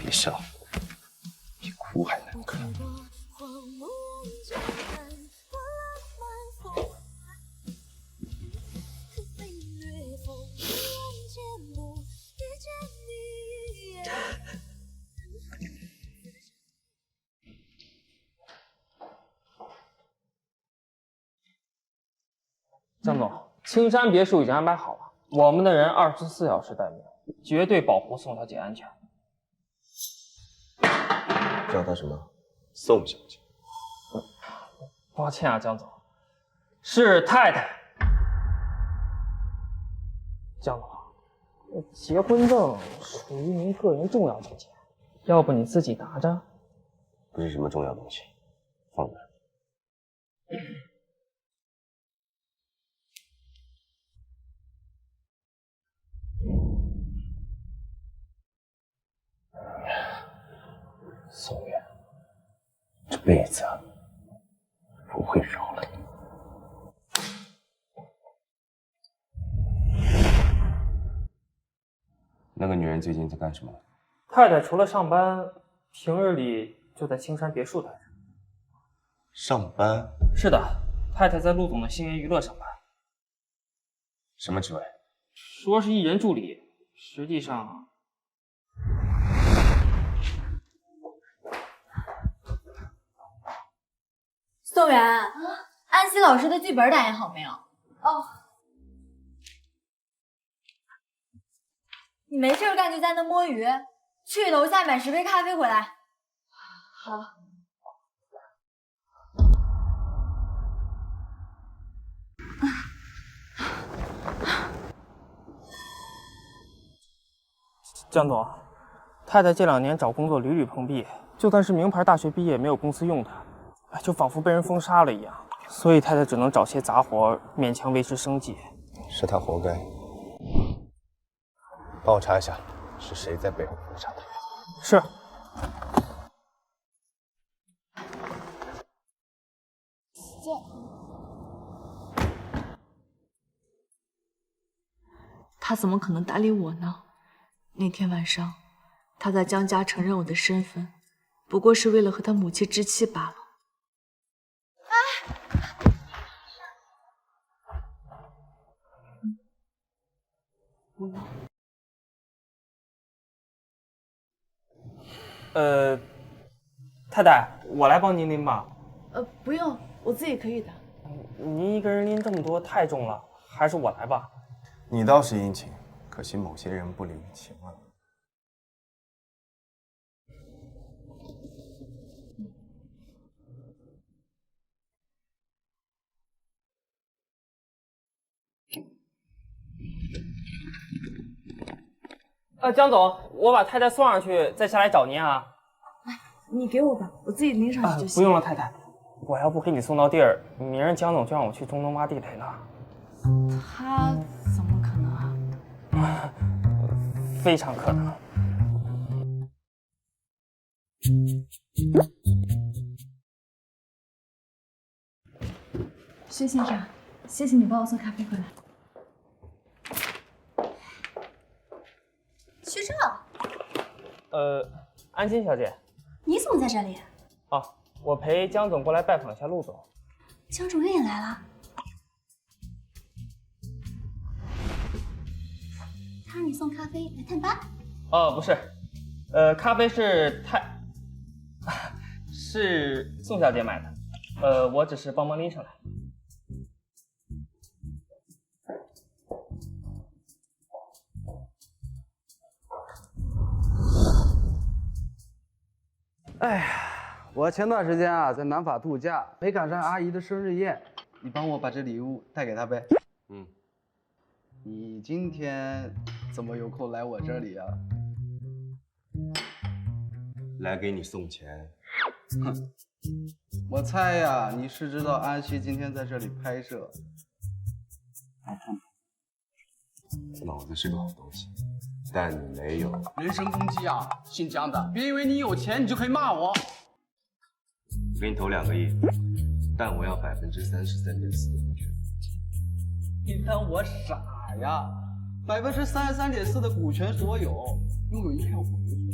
Speaker 3: 别笑，比哭还难看。
Speaker 11: 江总，青山别墅已经安排好了，我们的人24小时待命，绝对保护宋小姐安全。
Speaker 3: 叫她什么？宋小姐。
Speaker 11: 抱歉啊，江总，是太太。江总，结婚证属于您个人重要文件，要不你自己拿着？
Speaker 3: 不是什么重要东西，放那儿。宋远，这辈子不会饶了你。那个女人最近在干什么？
Speaker 11: 太太除了上班，平日里就在青山别墅待着。
Speaker 3: 上班？
Speaker 11: 是的，太太在陆总的星源娱乐上班。
Speaker 3: 什么职位？
Speaker 11: 说是艺人助理，实际上……
Speaker 21: 宋源，安西老师的剧本打印好没有？哦，你没事干就在那摸鱼，去楼下买10杯咖啡回来。好。
Speaker 11: 江总，太太这2年找工作屡屡碰壁，就算是名牌大学毕业，没有公司用她。就仿佛被人封杀了一样，所以太太只能找些杂活勉强维持生计。
Speaker 3: 是他活该。帮我查一下，是谁在背后封杀他？
Speaker 11: 是。
Speaker 1: 他怎么可能搭理我呢？那天晚上，他在江家承认我的身份，不过是为了和他母亲置气罢了。
Speaker 11: 太太，我来帮您拎吧。
Speaker 1: 不用，我自己可以的。
Speaker 11: 您一个人拎这么多太重了，还是我来吧。
Speaker 3: 你倒是殷勤，可惜某些人不领情啊。
Speaker 11: 江总，我把太太送上去，再下来找您啊。
Speaker 1: 你给我吧，我自己拎上去就行。
Speaker 11: 不用了，太太，我要不给你送到地儿，明儿江总就让我去中东挖地雷了。
Speaker 1: 他怎么可能啊？
Speaker 11: 非常可能。
Speaker 6: 薛先生，谢谢你帮我送咖啡回来。
Speaker 21: 薛正，
Speaker 11: 安心小姐，
Speaker 21: 你怎么在这里？
Speaker 11: 哦，我陪江总过来拜访一下陆总。
Speaker 21: 江主任也来了。他让你送咖啡来探班？
Speaker 11: 哦，不是，咖啡是是宋小姐买的，我只是帮忙拎上来。
Speaker 22: 哎呀，我前段时间啊在南法度假，没赶上阿姨的生日宴，你帮我把这礼物带给她呗。
Speaker 3: 嗯。
Speaker 22: 你今天怎么有空来我这里啊？
Speaker 3: 来给你送钱。
Speaker 22: 哼，我猜呀，你是知道安西今天在这里拍摄，
Speaker 3: 脑子是个好东西，但你没有。
Speaker 22: 人身攻击啊！姓江的，别以为你有钱你就可以骂我。
Speaker 3: 我给你投2个亿，但我要33.4%的股权。
Speaker 22: 你当我傻呀？33.4%的股权所有，拥有一票股民。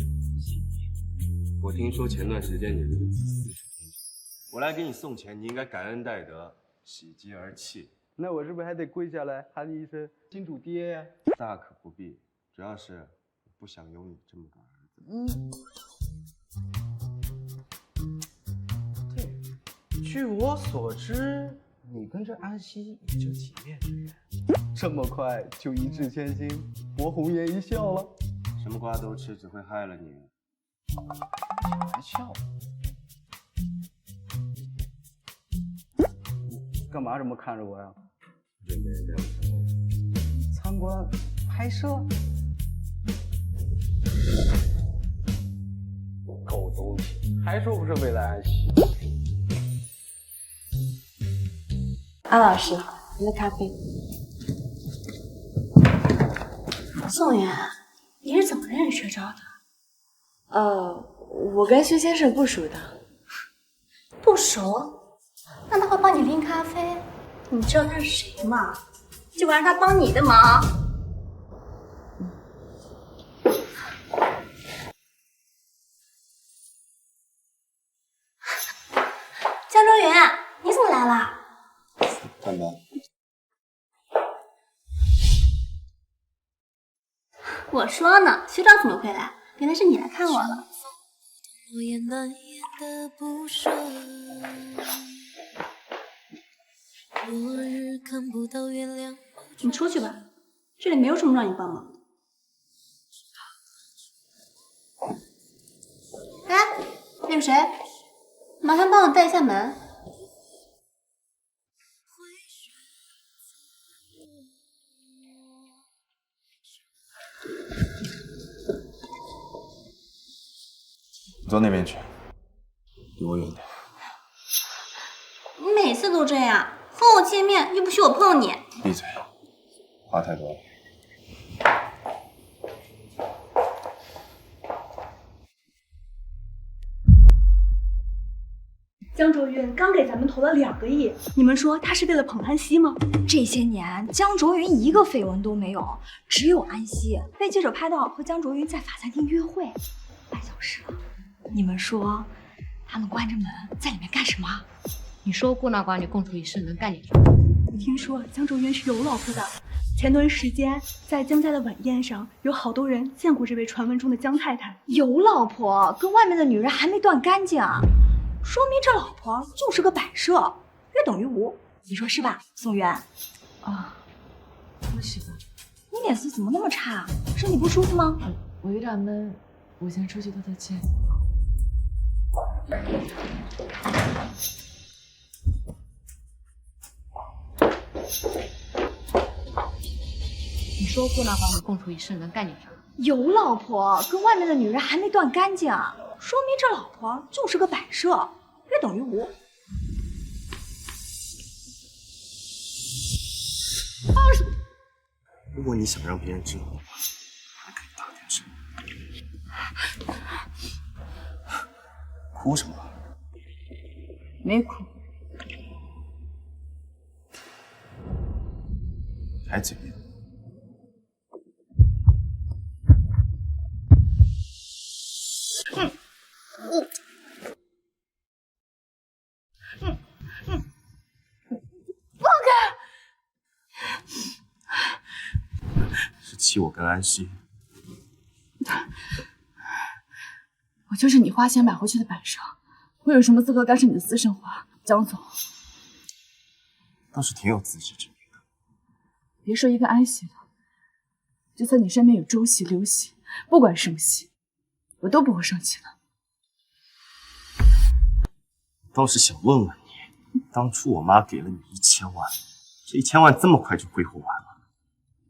Speaker 3: 我听说前段时间你如此四处奔波，我来给你送钱，你应该感恩戴德，喜极而泣。
Speaker 22: 那我是不是还得跪下来喊你一声金主爹呀？
Speaker 3: 大可不必，主要是我不想有你这么个儿子。
Speaker 22: 对，据我所知，你跟这安西也就几面之缘，这么快就一掷千金，我红颜一笑了。
Speaker 3: 什么瓜都吃，只会害了你。
Speaker 22: 开玩笑。干嘛这么看着我呀？
Speaker 3: 准备带我
Speaker 22: 参观拍摄？狗东西，还说不是为了安西。
Speaker 1: 安老师，您的咖啡。
Speaker 18: 宋元，你是怎么认识薛昭的？
Speaker 1: 我跟薛先生不熟的。
Speaker 18: 不熟？那他会帮你拎咖啡？你知道他是谁吗？就管让他帮你的忙。江周云，你怎么来了？
Speaker 3: 看吧。
Speaker 18: 我说呢，学长怎么会来？原来是你来看我了。你出去吧，这里没有什么让你帮忙。哎，那个谁，麻烦帮我带一下门。
Speaker 3: 走那边去，离我远点。
Speaker 18: 你每次都这样，和我见面又不许我碰你。
Speaker 3: 闭嘴，话太多了。
Speaker 6: 江卓云刚给咱们投了2个亿，你们说他是为了捧安西吗？
Speaker 21: 这些年江卓云一个绯闻都没有，只有安西被记者拍到和江卓云在法餐厅约会，8小时了。你们说他们关着门在里面干什么？
Speaker 5: 你说孤男寡女共处一室能干点什么？
Speaker 6: 我听说江卓云是有老婆的，前段时间在江家的晚宴上，有好多人见过这位传闻中的江太太。
Speaker 21: 有老婆，跟外面的女人还没断干净，说明这老婆就是个摆设，约等于无。你说是吧，宋渊？
Speaker 1: 啊，是的。
Speaker 21: 你脸色怎么那么差？身体不舒服吗？
Speaker 1: 我有点闷，我先出去透透气。
Speaker 5: 你说孤男寡女共处一室能干点啥？
Speaker 21: 有老婆，跟外面的女人还没断干净，说明这老婆就是个摆设，约等于无。
Speaker 3: 如果你想让别人知道的话，还可以大点声。哭什么？
Speaker 1: 没哭。
Speaker 3: 还嘴硬。
Speaker 21: 放开！
Speaker 3: 是气我跟安西。
Speaker 6: 我就是你花钱买回去的摆设，我有什么资格干涉你的私生活？江总，
Speaker 3: 倒是挺有自知之明的。
Speaker 6: 别说一个安喜了，就算你身边有周喜、刘喜，不管什么喜，我都不会生气的。
Speaker 3: 倒是想问问你，当初我妈给了你1000万，这1000万这么快就挥霍完了，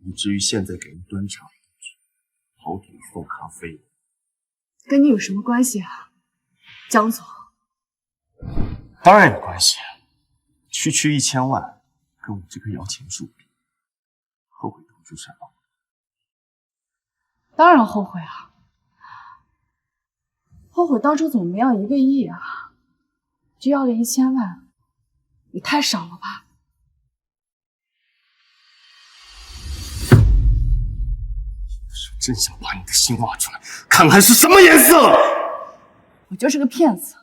Speaker 3: 以至于现在给人端茶跑腿送咖啡，
Speaker 6: 跟你有什么关系啊，江总？
Speaker 3: 当然有关系，区1000万，跟我这棵摇钱树比，后悔当初杀了我。
Speaker 6: 当然后悔啊！后悔当初怎么没要1个亿啊，就要了1000万，也太少了吧？
Speaker 3: 我真想把你的心挖出来，看看是什么颜色！
Speaker 6: 我就是个骗子，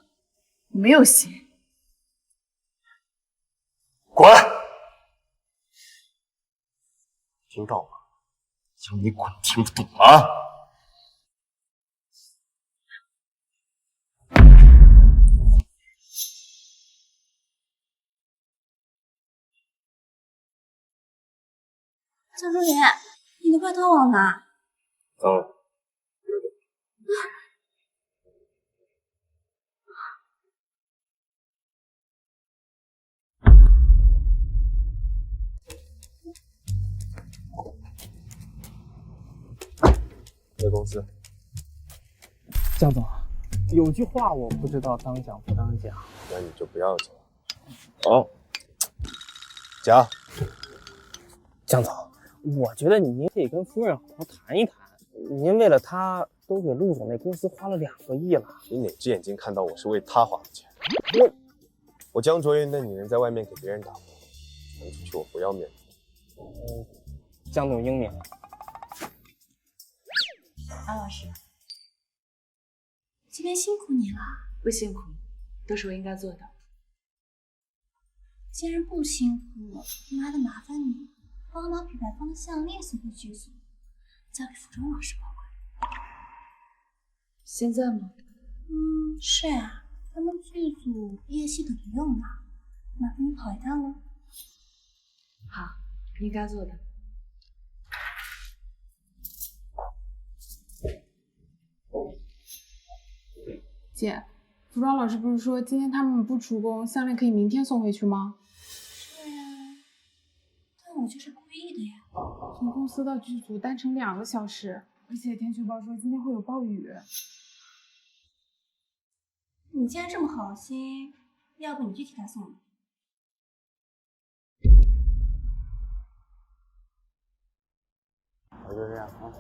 Speaker 6: 我没有心。
Speaker 3: 滚！听到吗？叫你滚，听不懂吗？
Speaker 21: 江中云，你的外套往哪？
Speaker 3: 脏了。回公司。
Speaker 11: 江总，有句话我不知道当讲不当讲，
Speaker 3: 那你就不要讲。哦，讲。
Speaker 11: 江总，我觉得您可以跟夫人好好谈一谈。您为了她，都给陆总那公司花了2个亿了。
Speaker 3: 你哪只眼睛看到我是为他花的钱？我江卓云的女人在外面给别人打工，传出去我不要面子。
Speaker 11: 江总英明。
Speaker 21: 安老师，今天辛苦你了。
Speaker 1: 不辛苦，都是我应该做的。
Speaker 21: 既然不辛苦，那还得麻烦你帮我把品牌方的项链送回剧组，交给服装老师保管。
Speaker 1: 现在吗？
Speaker 21: 是呀，他们剧组夜戏等着用呢，麻烦你跑一趟喽。
Speaker 1: 好，应该做的。
Speaker 9: 姐，服装老师不是说今天他们不出工，项链可以明天送回去吗？
Speaker 21: 是呀，但我就是故意的呀。
Speaker 9: 从公司到剧组单程2个小时，而且天气预报说今天会有暴雨。
Speaker 21: 你既然这么好心，要不你去替他送吧。
Speaker 22: 我就这样啊。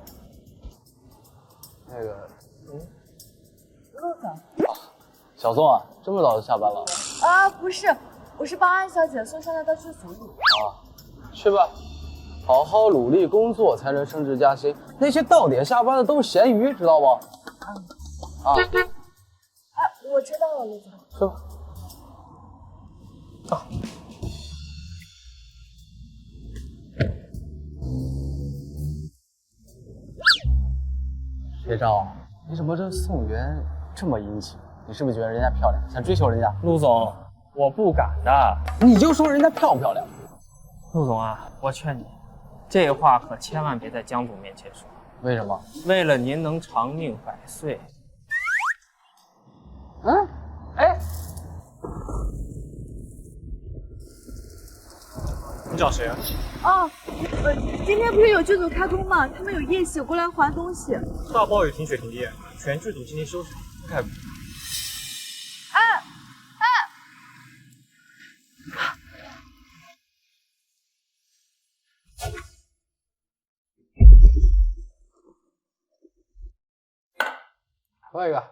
Speaker 22: 那个，
Speaker 6: 陆总。
Speaker 22: 小宋啊，这么早就下班了？
Speaker 6: 啊，不是，我是帮安小姐送项链到剧组里。
Speaker 22: 去吧，好好努力工作才能升职加薪。那些到点下班的都是咸鱼，知道吗？
Speaker 6: 我知道了，陆总。
Speaker 22: 去吧。学长，你怎么这宋元这么殷勤？你是不是觉得人家漂亮，想追求人家？
Speaker 11: 陆总，我不敢的。
Speaker 22: 你就说人家漂不漂亮？
Speaker 11: 陆总啊，我劝你，这话可千万别在江总面前说。
Speaker 22: 为什么？
Speaker 11: 为了您能长命100岁。
Speaker 4: 你找谁啊？
Speaker 6: 今天不是有剧组开工吗？他们有夜戏，过来还东西。
Speaker 4: 大暴雨停水停电，全剧组今天休息，概不？
Speaker 22: 喝一个。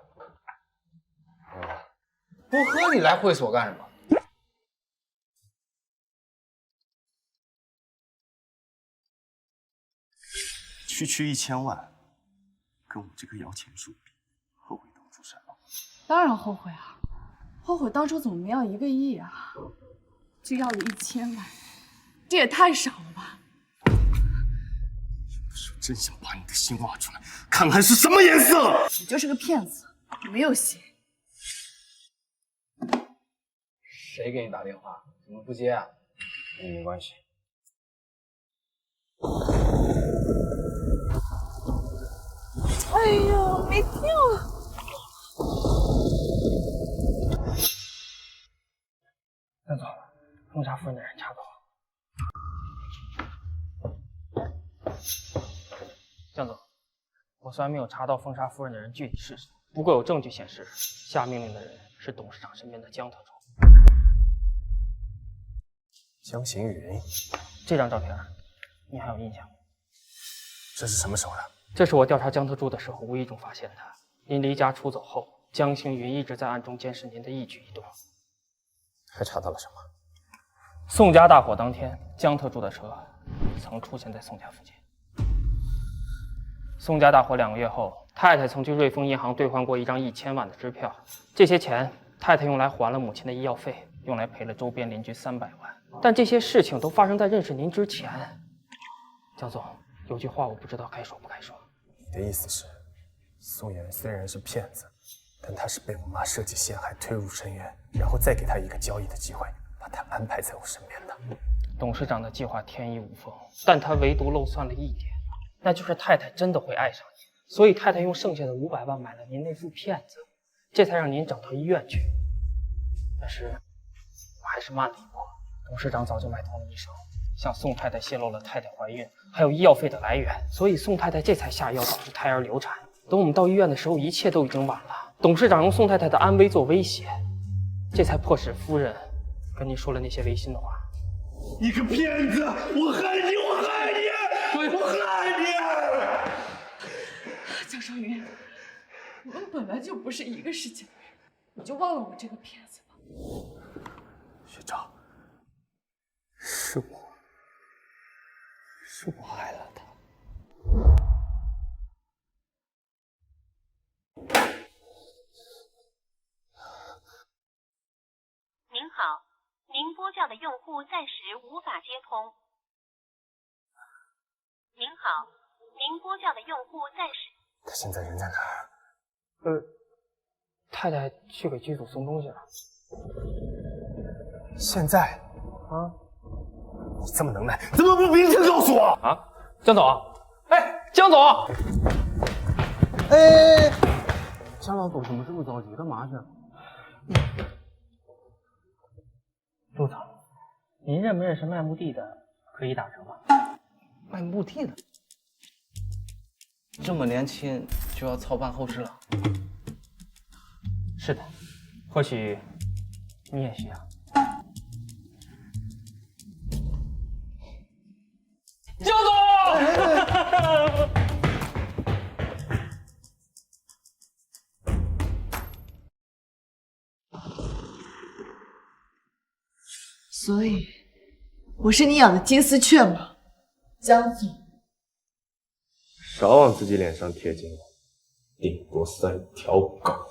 Speaker 22: 不喝你来会所干什么？
Speaker 3: 区1000万，跟我这棵摇钱树比，后悔当初删了。
Speaker 6: 当然后悔啊！后悔当初怎么没要1个亿啊，就要了1000万，这也太少了吧！
Speaker 3: 我真想把你的心挖出来，看看是什么颜色！
Speaker 6: 你就是个骗子，没有心。
Speaker 22: 谁给你打电话？怎么不接啊？跟你没关系。
Speaker 6: 哎呦，没电了！
Speaker 11: 江总，封杀夫人的人查到了。江总，我虽然没有查到封杀夫人的人具体是谁，不过有证据显示，下命令的人是董事长身边的江特助。
Speaker 3: 江行云，
Speaker 11: 这张照片你还有印象吗？
Speaker 3: 这是什么时候的？
Speaker 11: 这是我调查江特助的时候无意中发现的。您离家出走后，江星云一直在暗中监视您的一举一动。
Speaker 22: 还查到了什么？
Speaker 11: 宋家大火当天，江特助的车曾出现在宋家附近。宋家大火2个月后，太太曾去瑞丰银行兑换过一张1000万的支票，这些钱太太用来还了母亲的医药费，用来赔了周边邻居300万。但这些事情都发生在认识您之前。江总，有句话我不知道该说不该说。
Speaker 2: 你的意思是，宋妍虽然是骗子，但他是被我妈设计陷害推入深渊，然后再给他一个交易的机会，把他安排在我身边的。
Speaker 11: 董事长的计划天衣无缝，但他唯独漏算了一点，那就是太太真的会爱上你，所以太太用剩下的500万买了您那副片子，这才让您找到医院去。但是我还是慢了一步，董事长早就买通了医生，向宋太太泄露了太太怀孕还有医药费的来源，所以宋太太这才下药导致胎儿流产。等我们到医院的时候，一切都已经晚了。董事长用宋太太的安危做威胁，这才迫使夫人跟您说了那些违心的话。
Speaker 3: 你个骗子！我害你！我害你！我害你！
Speaker 6: 江少云，我们本来就不是一个世界的人，你就忘了我这个骗子吧。
Speaker 2: 学长，是我害了他。
Speaker 10: 您好，您拨叫的用户暂时无法接通。您好，您拨叫的用户暂时……
Speaker 2: 他现在人在哪儿？
Speaker 11: 太太去给剧组送东西了。
Speaker 2: 现在？
Speaker 11: 啊？
Speaker 2: 你这么能耐，怎么不明确告诉我？
Speaker 11: 啊，江总，哎，江总，
Speaker 22: 哎，江老总怎么这么着急？干嘛去？
Speaker 11: 陆总，您认不认识卖墓地的？可以打折吗？
Speaker 22: 卖墓地的，这么年轻就要操办后事了？
Speaker 11: 是的，或许你也需要。江总，
Speaker 6: 所以我是你养的金丝雀吗，江总？
Speaker 3: 少往自己脸上贴金，顶多3条狗。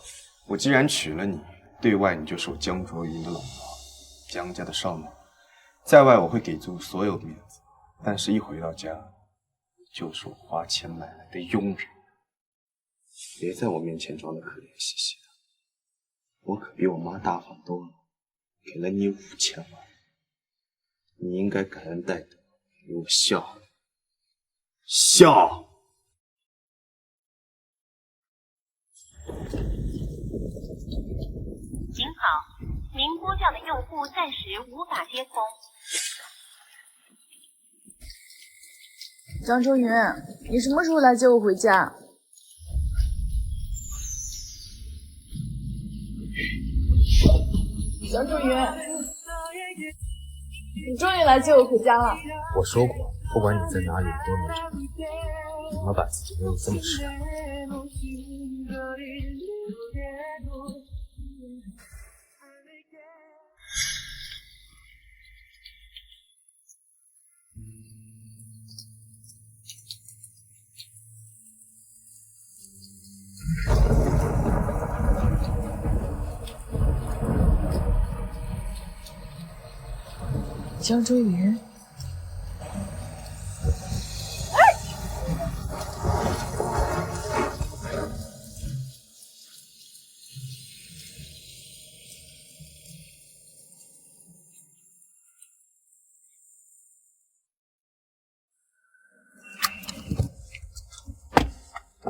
Speaker 3: 我既然娶了你，对外你就是我江卓云的老婆，江家的少奶，在外我会给足所有面子，但是一回到家，就是我花钱买来的佣人。别在我面前装的可怜兮兮的，我可比我妈大方多了，给了你5000万，你应该感恩戴德，给我笑笑。
Speaker 10: 您好，您拨叫的用户暂时无法接通。
Speaker 6: 张周云，你什么时候来接我回家？张周云，你终于来接我回家了。
Speaker 22: 我说过，不管你在哪里，我都能找你。怎么把自己弄得这么失败？
Speaker 6: 江周云，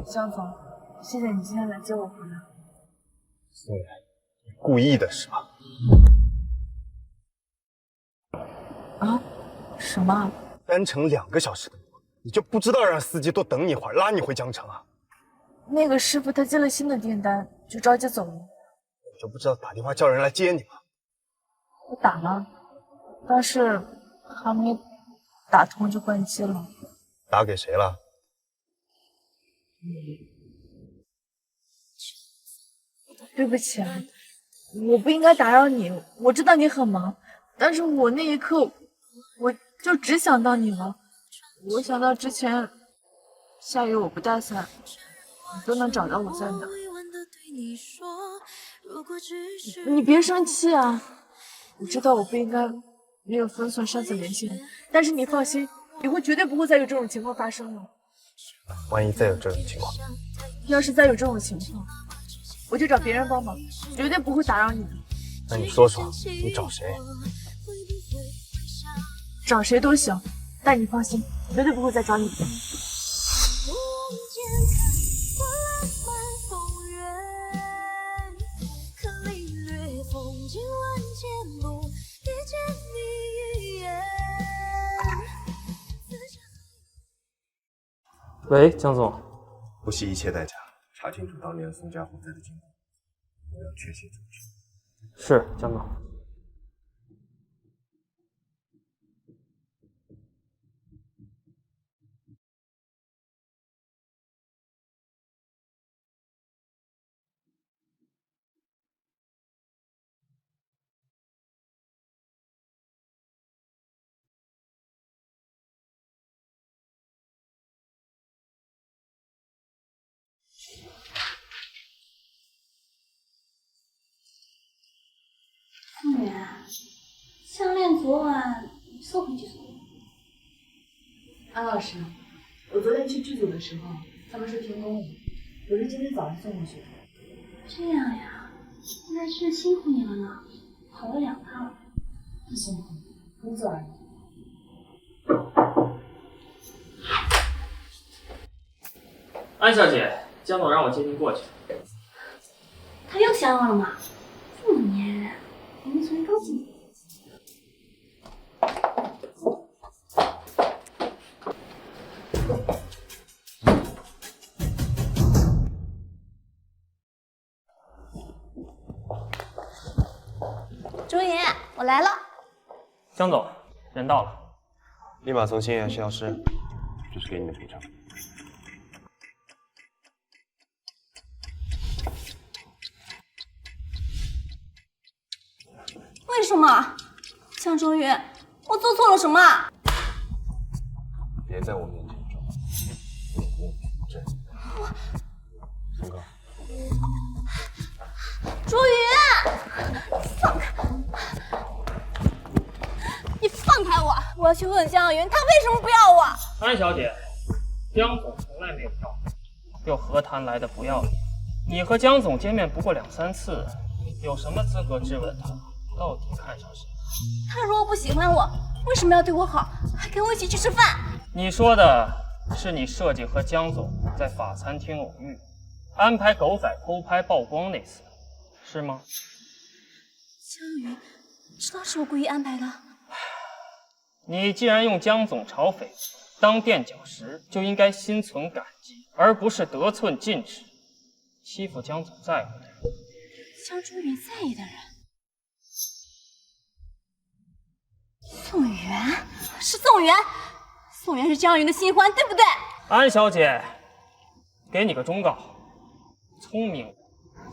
Speaker 6: 江总，谢谢你今天来接我回来。
Speaker 2: 宋妍，你故意的是吧？
Speaker 6: 啊？什么？
Speaker 2: 单程2个小时的路，你就不知道让司机多等你一会儿，拉你回江城啊？
Speaker 6: 那个师傅他接了新的订单，就着急走了。
Speaker 2: 你就不知道打电话叫人来接你吗？
Speaker 6: 我打了，但是还没打通就关机了。
Speaker 2: 打给谁了？
Speaker 6: 对不起啊，我不应该打扰你。我知道你很忙，但是我那一刻，我就只想到你了。我想到之前下雨我不带伞，你都能找到我在哪。你别生气啊，我知道我不应该没有分寸擅自联系你，但是你放心，以后绝对不会再有这种情况发生了。
Speaker 2: 万一再有这种情况，
Speaker 6: 要是再有这种情况，我就找别人帮忙，绝对不会打扰你的。
Speaker 2: 那你说说，你找谁？
Speaker 6: 找谁都行，但你放心，绝对不会再找你的。
Speaker 11: 喂，江总，
Speaker 3: 不惜一切代价查清楚当年宋家火灾的经过，我要确切组织。
Speaker 11: 是，江总。
Speaker 18: 宋远，项链昨晚你送回去送的。
Speaker 1: 安老师，我昨天去剧组的时候，他们说停工了，我是今天早上送过去的。
Speaker 18: 这样呀，那是辛苦你了呢，跑了2趟。
Speaker 1: 不辛苦，工作而已。
Speaker 11: 安小姐，江总让我接您过去。
Speaker 18: 他又想我了吗？这么粘人，我们从高兴。
Speaker 16: 周云，我来了。
Speaker 11: 江总，人到了。
Speaker 3: 立马送新源治疗师，这是给你的赔偿。
Speaker 16: 为什么？江周云，我做错了什么？
Speaker 3: 别在我面前装，面目可憎。松哥，
Speaker 16: 周云，放开！你放开我！我要去问江云，他为什么不要我？
Speaker 11: 安小姐，江总从来没有要你，又何谈来的不要你？你和江总见面不过2、3次，有什么资格质问他到底看上谁？
Speaker 16: 他如果不喜欢我，为什么要对我好，还跟我一起去吃饭？
Speaker 11: 你说的是你设计和江总在法餐厅偶遇，安排狗仔偷拍曝光那次，是吗？
Speaker 16: 江云知道是我故意安排的。
Speaker 11: 你既然用江总嘲匪当垫脚石，就应该心存感激，而不是得寸进尺，欺负江总在乎的人。
Speaker 16: 江周云在意的人，宋元是宋元，宋元是江云的新欢，对不对？
Speaker 11: 安小姐，给你个忠告：聪明人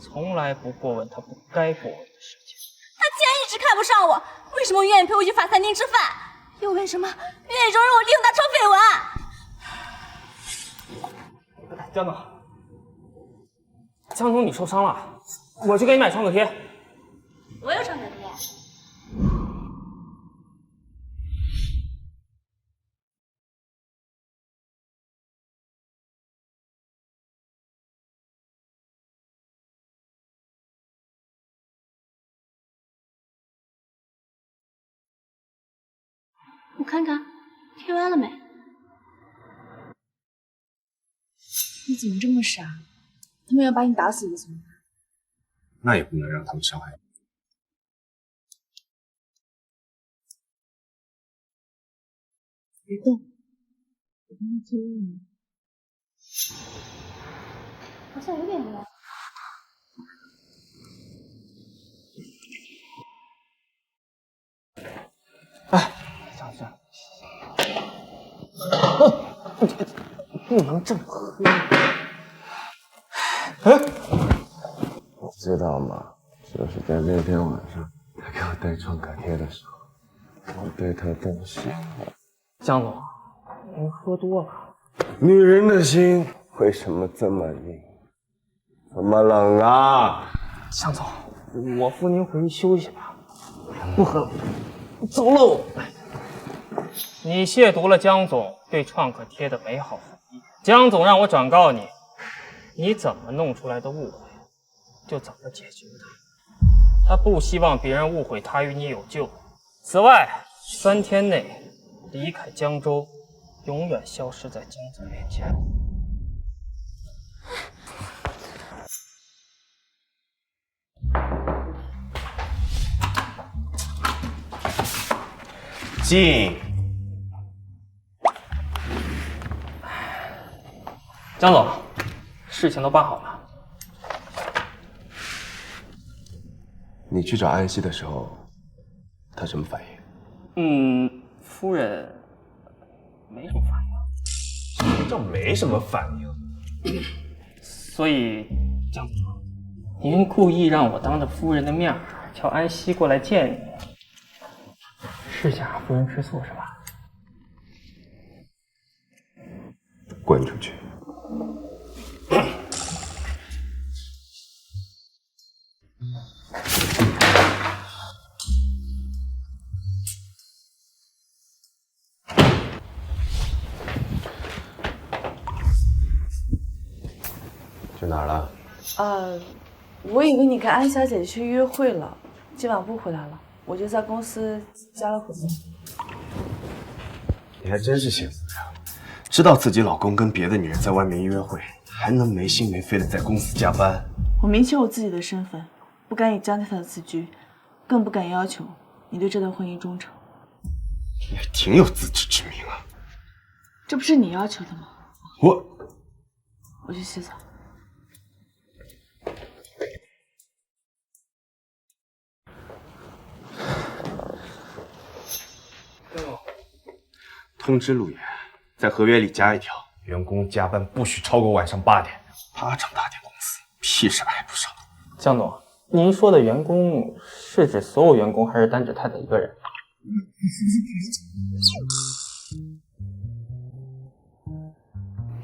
Speaker 11: 从来不过问他不该过问的事情。
Speaker 16: 他既然一直看不上我，为什么愿意陪我去法餐厅吃饭？又为什么愿意容忍我利用他炒绯闻？
Speaker 11: 江总，江总你受伤了，我去给你买创可贴。
Speaker 18: 我有创可贴。我看看，贴完了没？
Speaker 1: 你怎么这么傻？他们要把你打死的怎么办？
Speaker 3: 那也不能让他们伤害你。
Speaker 1: 别动，我帮你贴你。
Speaker 18: 好像有点热。
Speaker 11: 哎，小子，不能这么喝。
Speaker 3: 知道吗？就是在那天晚上，他给我带创可贴的时候，我对他动心了。
Speaker 11: 江总，您喝多了。
Speaker 3: 女人的心为什么这么硬，这么冷啊？
Speaker 11: 江总，我扶您回去休息吧。不喝了，走喽。你亵渎了江总对创可贴的美好回忆，江总让我转告你，你怎么弄出来的误会，就怎么解决它。他不希望别人误会他与你有救。此外，3天内离开江州，永远消失在江总面前。
Speaker 3: 进。
Speaker 11: 江总，事情都办好了。
Speaker 3: 你去找安西的时候，他什么反应？
Speaker 11: 夫人没什么反应。
Speaker 2: 什么叫没什么反应？
Speaker 11: 所以，江总，您故意让我当着夫人的面叫安西过来见你，是想让夫人吃醋是吧？
Speaker 3: 滚出去！去哪儿了？
Speaker 6: 我以为你跟安小姐去约会了，今晚不回来了，我就在公司加了会儿班。
Speaker 3: 你还真是幸福呀！知道自己老公跟别的女人在外面约会，还能没心没肺的在公司加班。
Speaker 6: 我明确我自己的身份，不敢以江太太的自居，更不敢要求你对这段婚姻忠诚。
Speaker 3: 你还挺有自知之明啊！
Speaker 6: 这不是你要求的吗？
Speaker 3: 我
Speaker 6: 去洗澡。
Speaker 3: 通知陆岩，在合约里加一条，员工加班不许超过晚上8点。怕这么大点公司，屁事还不少。
Speaker 11: 江总，您说的员工是指所有员工，还是单指太太一个人？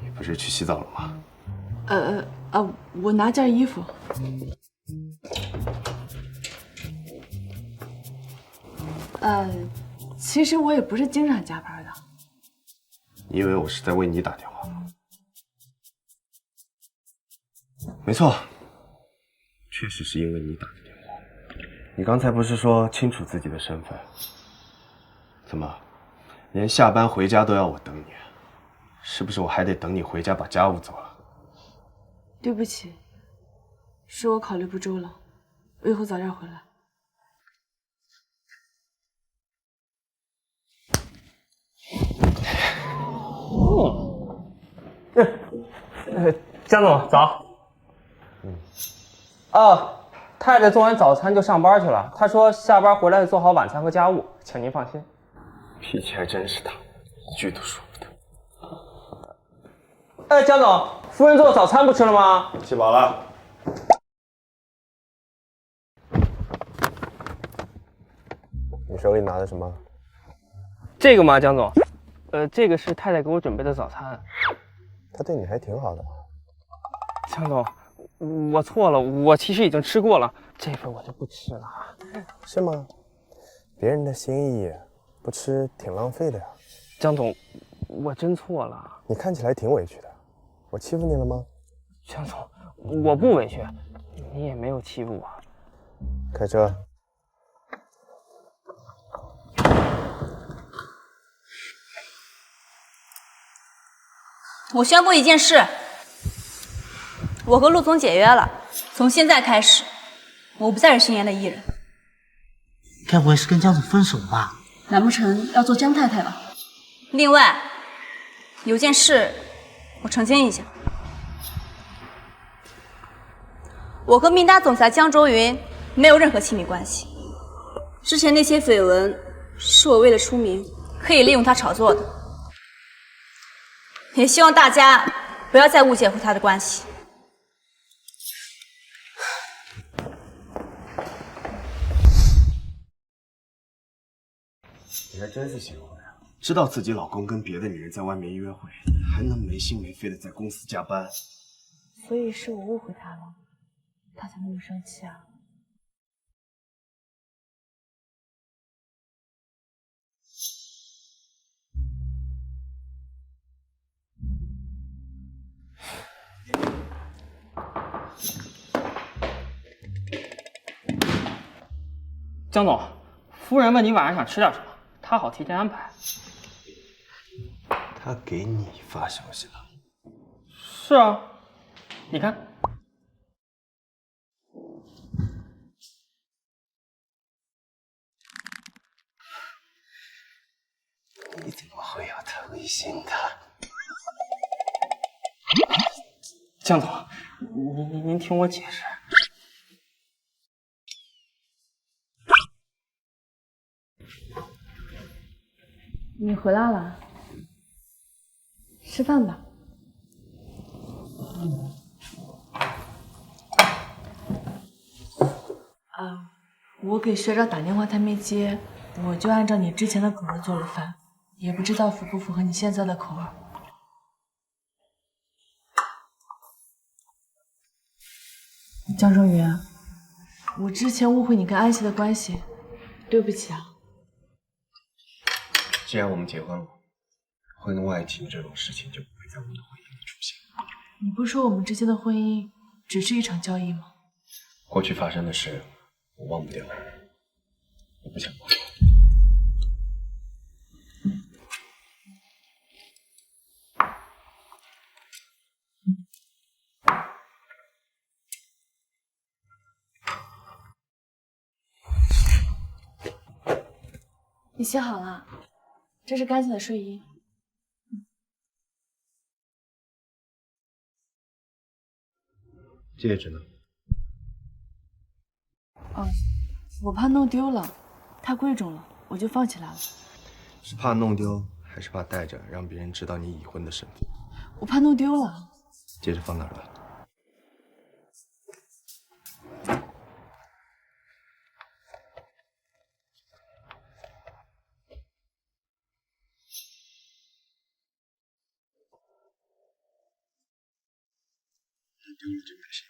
Speaker 3: 你不是去洗澡了吗？
Speaker 6: 我拿件衣服。其实我也不是经常加班的。
Speaker 3: 你以为我是在为你打电话吗？没错，确实是因为你打的电话。你刚才不是说清楚自己的身份？怎么，连下班回家都要我等你？是不是我还得等你回家把家务做了？
Speaker 6: 对不起，是我考虑不周了，我以后早点回来。
Speaker 11: 江总早。太太做完早餐就上班去了。她说下班回来就做好晚餐和家务，请您放心。
Speaker 3: 脾气还真是大，一句都说不得。
Speaker 11: 江总，夫人做的早餐不吃了吗？
Speaker 3: 吃饱了。你手里拿的什么？
Speaker 11: 这个吗，江总？这个是太太给我准备的早餐。
Speaker 3: 她对你还挺好的。
Speaker 11: 江总，我错了，我其实已经吃过了，这份我就不吃了。
Speaker 2: 是吗？别人的心意不吃挺浪费的呀。
Speaker 11: 江总，我真错了。
Speaker 2: 你看起来挺委屈的，我欺负你了吗？
Speaker 11: 江总，我不委屈，你也没有欺负我。
Speaker 2: 开车。
Speaker 16: 我宣布一件事，我和陆总解约了，从现在开始，我不再是星爷的艺人。
Speaker 12: 该不会是跟江总分手吧？
Speaker 16: 难不成要做江太太吧？另外，有件事我澄清一下，我和明达总裁江卓云没有任何亲密关系。之前那些绯闻是我为了出名，可以利用他炒作的。也希望大家不要再误解和他的关系。
Speaker 2: 你还真是喜欢呀？
Speaker 3: 知道自己老公跟别的女人在外面约会，还能没心没肺的在公司加班。
Speaker 1: 所以是我误会他了，他才那么生气啊。
Speaker 11: 江总，夫人问你晚上想吃点什么，他好提前安排。
Speaker 3: 他给你发消息了？
Speaker 11: 是啊，你看。
Speaker 3: 你怎么会有他微信的？
Speaker 11: 江总，您听我解释。
Speaker 1: 你回来了，吃饭吧。我给学长打电话，他没接，我就按照你之前的口味做了饭，也不知道符不符合你现在的口味。江中云，我之前误会你跟安琪的关系，对不起啊。
Speaker 3: 既然我们结婚了，婚外情这种事情就不会在我们的婚姻里出现。
Speaker 1: 你不说我们之间的婚姻只是一场交易吗？
Speaker 3: 过去发生的事，我忘不掉，我不想忘。
Speaker 1: 你洗好了，这是干净的睡衣。
Speaker 3: 戒指呢？
Speaker 1: 我怕弄丢了，太贵重了，我就放起来了。
Speaker 3: 是怕弄丢，还是怕带着让别人知道你已婚的身份？
Speaker 1: 我怕弄丢了。
Speaker 3: 戒指放哪儿了？丢了就没事。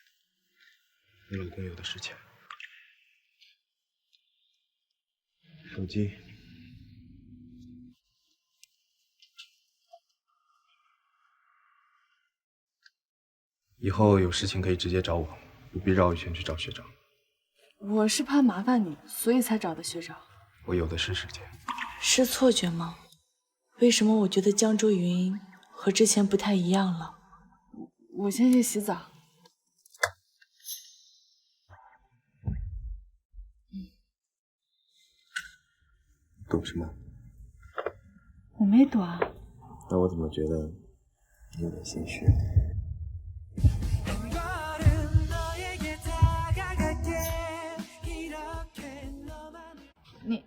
Speaker 3: 你老公有的是钱。手机。以后有事情可以直接找我，不必绕一圈去找学长。
Speaker 1: 我是怕麻烦你，所以才找的学长。
Speaker 3: 我有的是时间。
Speaker 1: 是错觉吗？为什么我觉得江周云和之前不太一样了？我先去洗澡。
Speaker 3: 躲什么？
Speaker 1: 我没躲啊。
Speaker 3: 那我怎么觉得你有点心虚？
Speaker 1: 你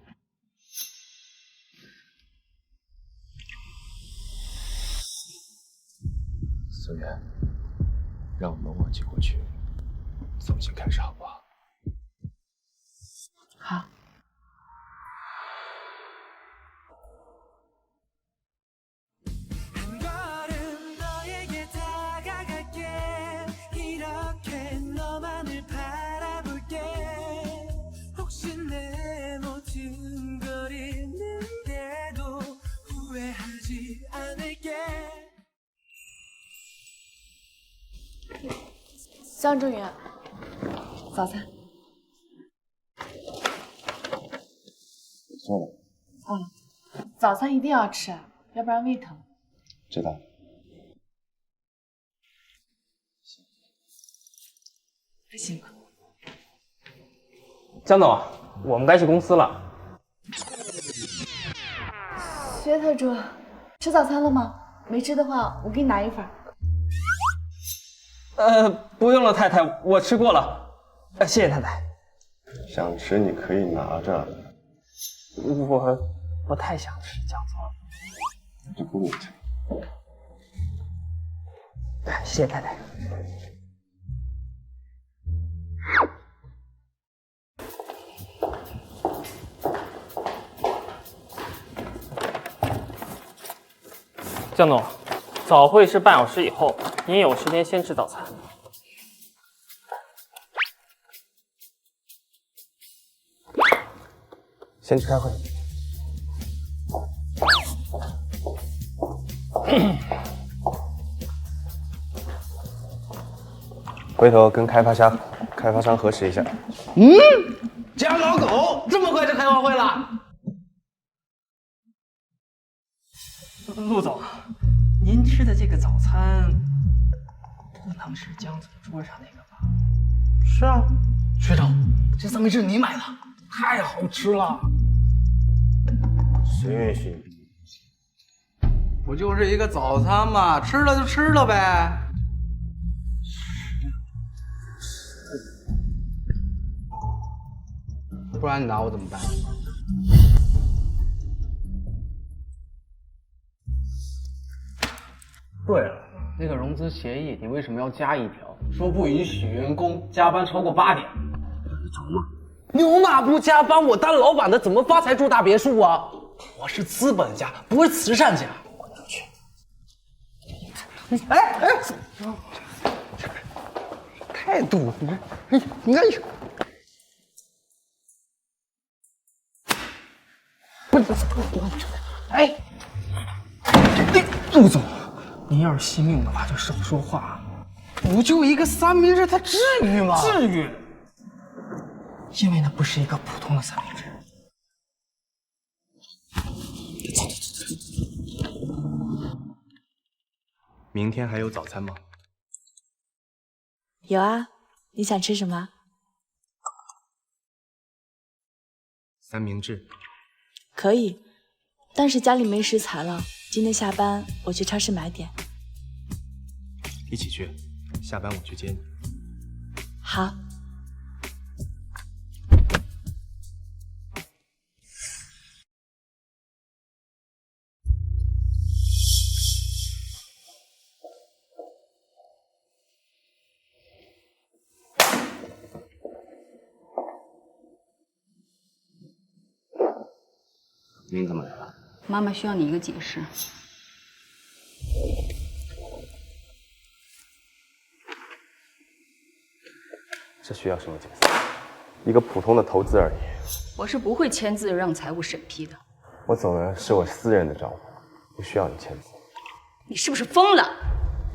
Speaker 2: 思源，让我们忘记过去，重新开始，好不好？
Speaker 1: 好。江周云，早餐。
Speaker 3: 做了。
Speaker 1: 早餐一定要吃，要不然胃疼。
Speaker 3: 知道。
Speaker 1: 辛苦。
Speaker 11: 江总，我们该去公司了。
Speaker 1: 薛特助，吃早餐了吗？没吃的话，我给你拿一份。
Speaker 11: 不用了，太太，我吃过了。谢谢太太。
Speaker 3: 想吃你可以拿着。
Speaker 11: 我不太想吃，江总。
Speaker 3: 那就不勉强。
Speaker 11: 谢谢太太。江总，早会是半小时以后，您有时间先吃早餐。
Speaker 2: 先去开会。回头跟开发商核实一下。
Speaker 22: 江老狗这么快就开完会了？
Speaker 11: 陆总，您吃的这个早餐不能是江总桌上那个吧？
Speaker 22: 是啊，学长，这三明治你买的，太好吃了。
Speaker 2: 谁允许你？
Speaker 22: 不就是一个早餐嘛，吃了就吃了呗。不然你拿我怎么办？对了，那个融资协议你为什么要加一条，说不允许员工加班超过8点？牛马不加班，我当老板的怎么发财住大别墅啊？我是资本家，不是慈善家。滚出去！哎，态度，你看，不是，哎，陆总，您要是惜命的话，就少说话。不就一个三明治，它至于吗？至于，因为那不是一个普通的三明治。
Speaker 2: 明天还有早餐吗？
Speaker 1: 有啊，你想吃什么？
Speaker 2: 三明治。
Speaker 1: 可以，但是家里没食材了。今天下班我去超市买点。
Speaker 2: 一起去，下班我去接你。
Speaker 1: 好。
Speaker 14: 您怎么来了？
Speaker 5: 妈妈需要你一个解释。
Speaker 2: 这需要什么解释？一个普通的投资而已。
Speaker 5: 我是不会签字让财务审批的。
Speaker 2: 我走的是我私人的账户，不需要你签字。
Speaker 5: 你是不是疯了？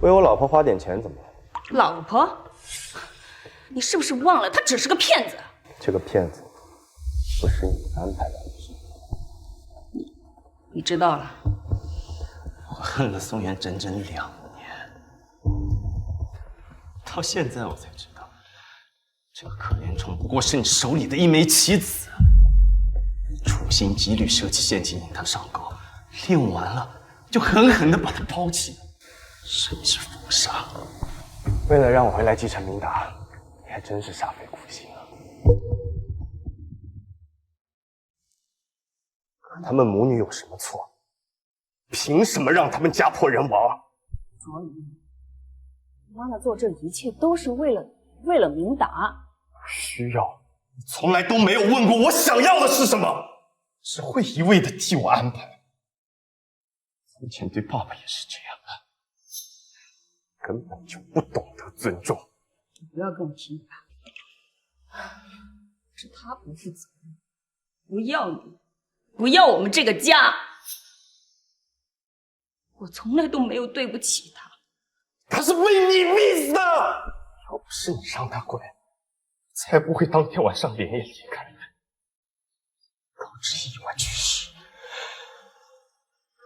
Speaker 2: 为我老婆花点钱怎么了？
Speaker 5: 老婆？你是不是忘了，他只是个骗子？
Speaker 2: 这个骗子不是你安排的。
Speaker 5: 你知道了。
Speaker 14: 我恨了宋元整整2年，到现在我才知道，这个可怜虫不过是你手里的一枚棋子。你处心积虑设计陷阱引他上钩，利用完了就狠狠地把他抛弃，甚至封杀。
Speaker 2: 为了让我回来继承明达，你还真是煞费苦心啊！可他们母女有什么错？凭什么让他们家破人亡？
Speaker 5: 所以，妈妈做这一切都是为了明达。
Speaker 2: 需要？你从来都没有问过我想要的是什么，只会一味的替我安排。从前对爸爸也是这样的，根本就不懂得尊重。
Speaker 5: 你不要跟我提你爸，是他不负责任，不要你，不要我们这个家。我从来都没有对不起他。
Speaker 2: 他是被你逼死的！要不是你让他滚，才不会当天晚上连夜离开，导致意外去世。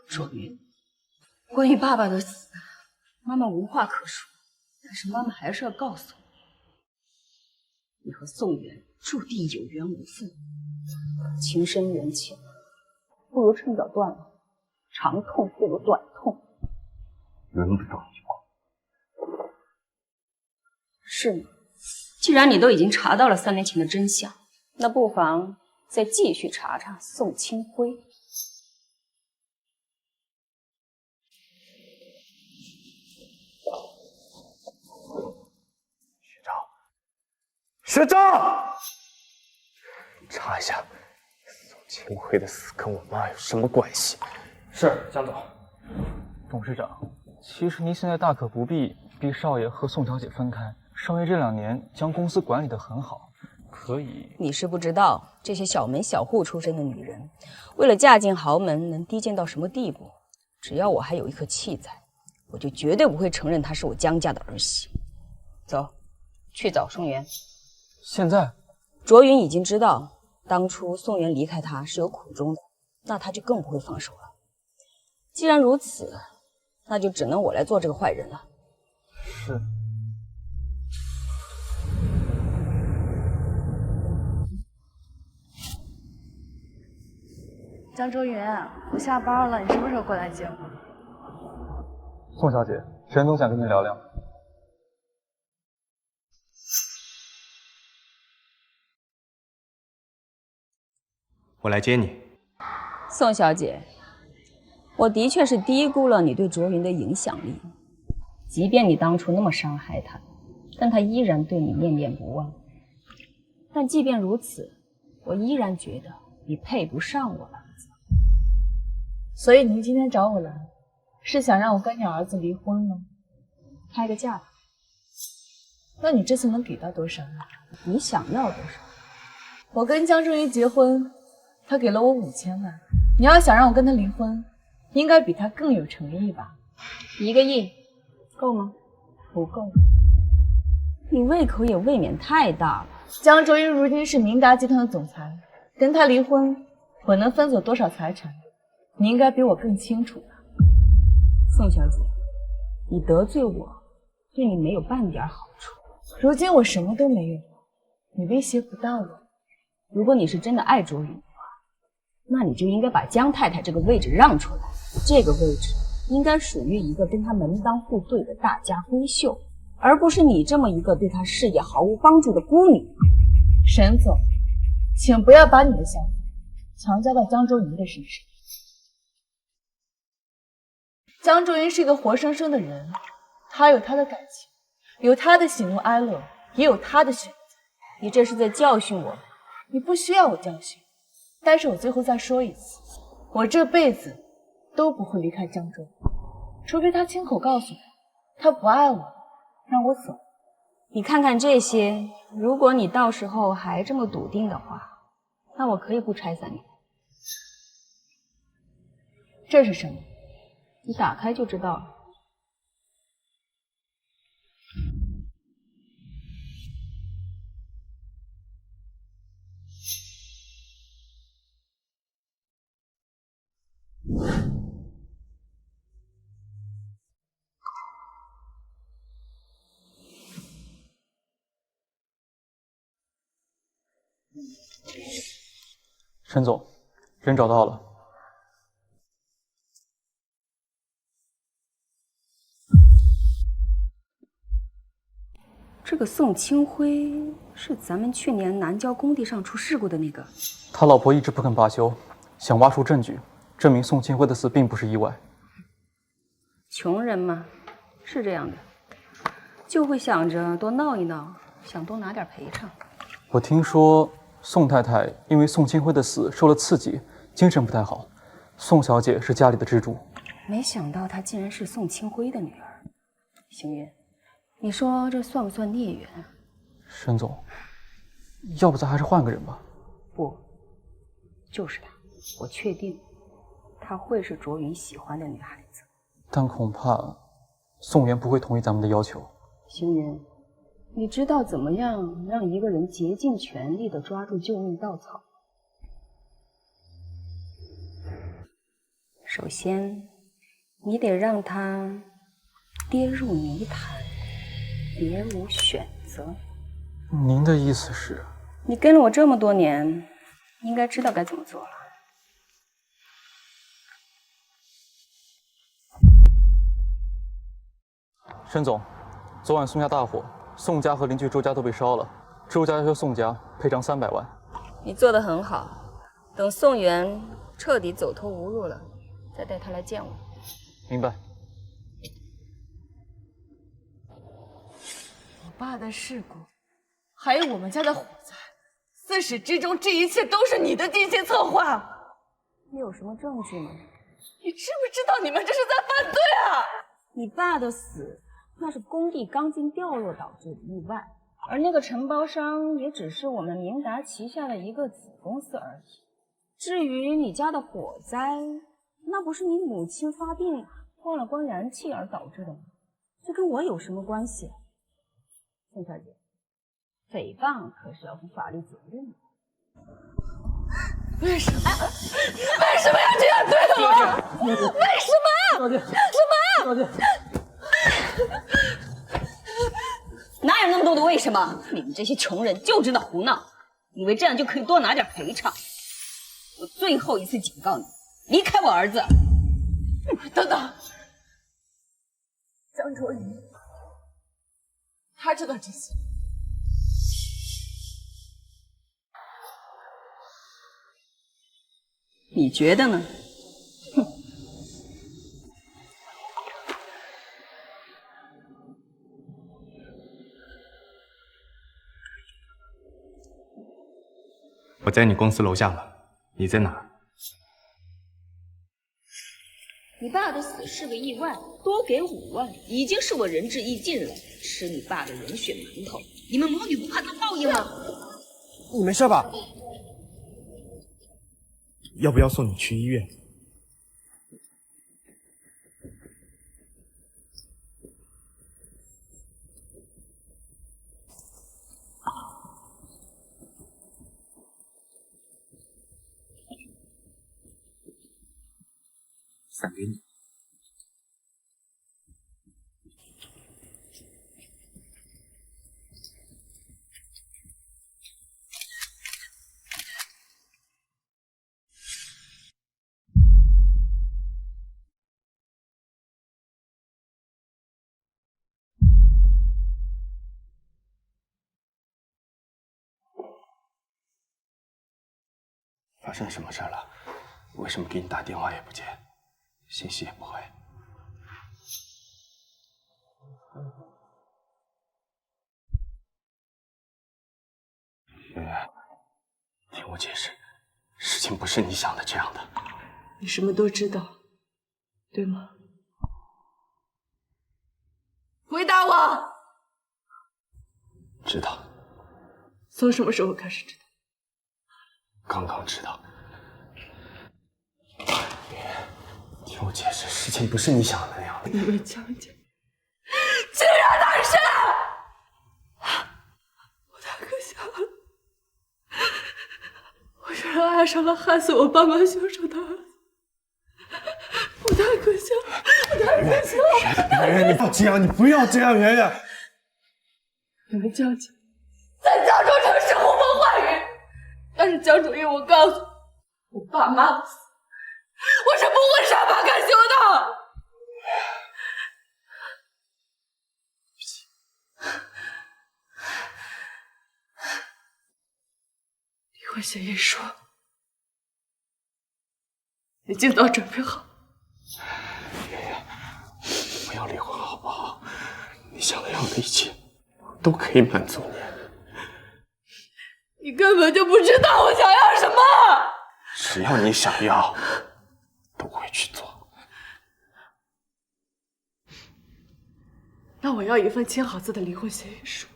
Speaker 5: 卓云，关于爸爸的死，妈妈无话可说，但是妈妈还是要告诉你，你和宋元注定有缘无分，情深缘浅，不如趁早断了。长痛不如短痛，
Speaker 2: 轮不到你管。
Speaker 5: 是吗？既然你都已经查到了3年前的真相，那不妨再继续查查宋清辉。
Speaker 2: 学长，查一下宋清辉的死跟我妈有什么关系？
Speaker 11: 是江总。董事长，其实您现在大可不必逼少爷和宋小姐分开。少爷这2年将公司管理得很好，可以。
Speaker 5: 你是不知道，这些小门小户出身的女人，为了嫁进豪门，能低贱到什么地步？只要我还有一颗气在，我就绝对不会承认她是我江家的儿媳。走，去找宋元。
Speaker 11: 现在，
Speaker 5: 卓云已经知道当初宋元离开他是有苦衷的，那他就更不会放手了。既然如此，那就只能我来做这个坏人了。
Speaker 11: 是。
Speaker 6: 江周云，我下班了，你什么时候过来接我？
Speaker 11: 宋小姐，沈总想跟您聊聊。
Speaker 14: 我来接你。
Speaker 5: 宋小姐，我的确是低估了你对卓云的影响力。即便你当初那么伤害他，但他依然对你念念不忘。但即便如此，我依然觉得你配不上我儿子。
Speaker 6: 所以您今天找我来，是想让我跟你儿子离婚吗？开个价吧。那你这次能给到多少呢？
Speaker 5: 你想要多少？
Speaker 6: 我跟江周云结婚，他给了我5000万。你要想让我跟他离婚，应该比他更有诚意吧
Speaker 5: ？1个亿够吗？
Speaker 6: 不够。
Speaker 5: 你胃口也未免太大了。
Speaker 6: 江周云如今是明达集团的总裁，跟他离婚，我能分走多少财产？你应该比我更清楚吧。
Speaker 5: 宋小姐，你得罪我，对你没有半点好处。
Speaker 6: 如今我什么都没有，你威胁不到我。
Speaker 5: 如果你是真的爱卓云的话，那你就应该把江太太这个位置让出来。这个位置应该属于一个跟她门当户对的大家闺秀，而不是你这么一个对她事业毫无帮助的孤女。
Speaker 6: 沈总，请不要把你的想法强加到江周云的身上。江周云是一个活生生的人，他有他的感情，有他的喜怒哀乐，也有他的选择。
Speaker 5: 你这是在教训我？
Speaker 6: 你不需要我教训，但是我最后再说一次，我这辈子都不会离开江周，除非他亲口告诉我他不爱我，让我走。
Speaker 5: 你看看这些，如果你到时候还这么笃定的话，那我可以不拆散你。
Speaker 6: 这是什么？
Speaker 5: 你打开就知道了。
Speaker 11: 沈总，人找到了。
Speaker 5: 这个宋清辉是咱们去年南郊工地上出事故的那个。
Speaker 11: 他老婆一直不肯罢休，想挖出证据，证明宋清辉的死并不是意外。
Speaker 5: 穷人嘛，是这样的，就会想着多闹一闹，想多拿点赔偿。
Speaker 11: 我听说宋太太因为宋清辉的死受了刺激，精神不太好。宋小姐是家里的支柱，
Speaker 5: 没想到她竟然是宋清辉的女儿。星月，你说这算不算孽缘？
Speaker 11: 沈总，要不咱还是换个人吧？
Speaker 5: 不，就是她，我确定，她会是卓云喜欢的女孩子。
Speaker 11: 但恐怕宋元不会同意咱们的要求。
Speaker 5: 星云，你知道怎么样让一个人竭尽全力地抓住救命稻草？首先，你得让他跌入泥潭，别无选择。
Speaker 11: 您的意思是？
Speaker 5: 你跟了我这么多年，应该知道该怎么做了。
Speaker 11: 沈总，昨晚宋家大火，宋家和邻居周家都被烧了，周家要求宋家赔偿300万。
Speaker 5: 你做得很好，等宋元彻底走投无路了，再带他来见我。
Speaker 11: 明白。
Speaker 6: 我爸的事故，还有我们家的火灾，自始至终这一切都是你的精心策划。
Speaker 5: 你有什么证据吗？
Speaker 6: 你知不知道你们这是在犯罪啊？
Speaker 5: 你爸的死那是工地钢筋掉落导致的意外，而那个承包商也只是我们明达旗下的一个子公司而已。至于你家的火灾，那不是你母亲发病忘了关燃气而导致的吗？这跟我有什么关系？宋小姐，诽谤可是要负法律责任的。
Speaker 6: 为什么要这样对我？为什么？
Speaker 5: 哪有那么多的为什么？你们这些穷人就知道胡闹，以为这样就可以多拿点赔偿。我最后一次警告你，离开我儿子。
Speaker 6: 等等，江卓云，他知道这些。
Speaker 5: 你觉得呢？哼！
Speaker 14: 我在你公司楼下了，你在哪儿？
Speaker 5: 你爸的死是个意外，多给5万，已经是我仁至义尽了。吃你爸的人血馒头，你们魔女不怕遭报应吗？
Speaker 3: 你没事吧？要不要送你去医院？
Speaker 14: 伞给你。发生什么事了？为什么给你打电话也不接，信息也不回？圆圆，听我解释，事情不是你想的这样的。
Speaker 6: 你什么都知道，对吗？回答我。
Speaker 14: 知道。
Speaker 6: 从什么时候开始知道？
Speaker 14: 刚刚知道。听我解释，事情不是你想的那样的。
Speaker 6: 你们江家竟然单身！我太可笑了！我居然爱上了害死我爸妈凶手的儿子！我太可笑了！我太可笑了！
Speaker 3: 圆圆，你不要这样，你不要这样，圆圆。
Speaker 6: 你们江家在江州城是呼风唤雨，但是江主任，我告诉你，我爸妈的死，我是不会善罢甘休的。离婚协议书已经都准备好。
Speaker 14: 圆圆，不要离婚好不好？你想要的一切都可以满足你。
Speaker 6: 你根本就不知道我想要什么。
Speaker 14: 只要你想要，都会去做。
Speaker 6: 那我要一份签好字的离婚协议书。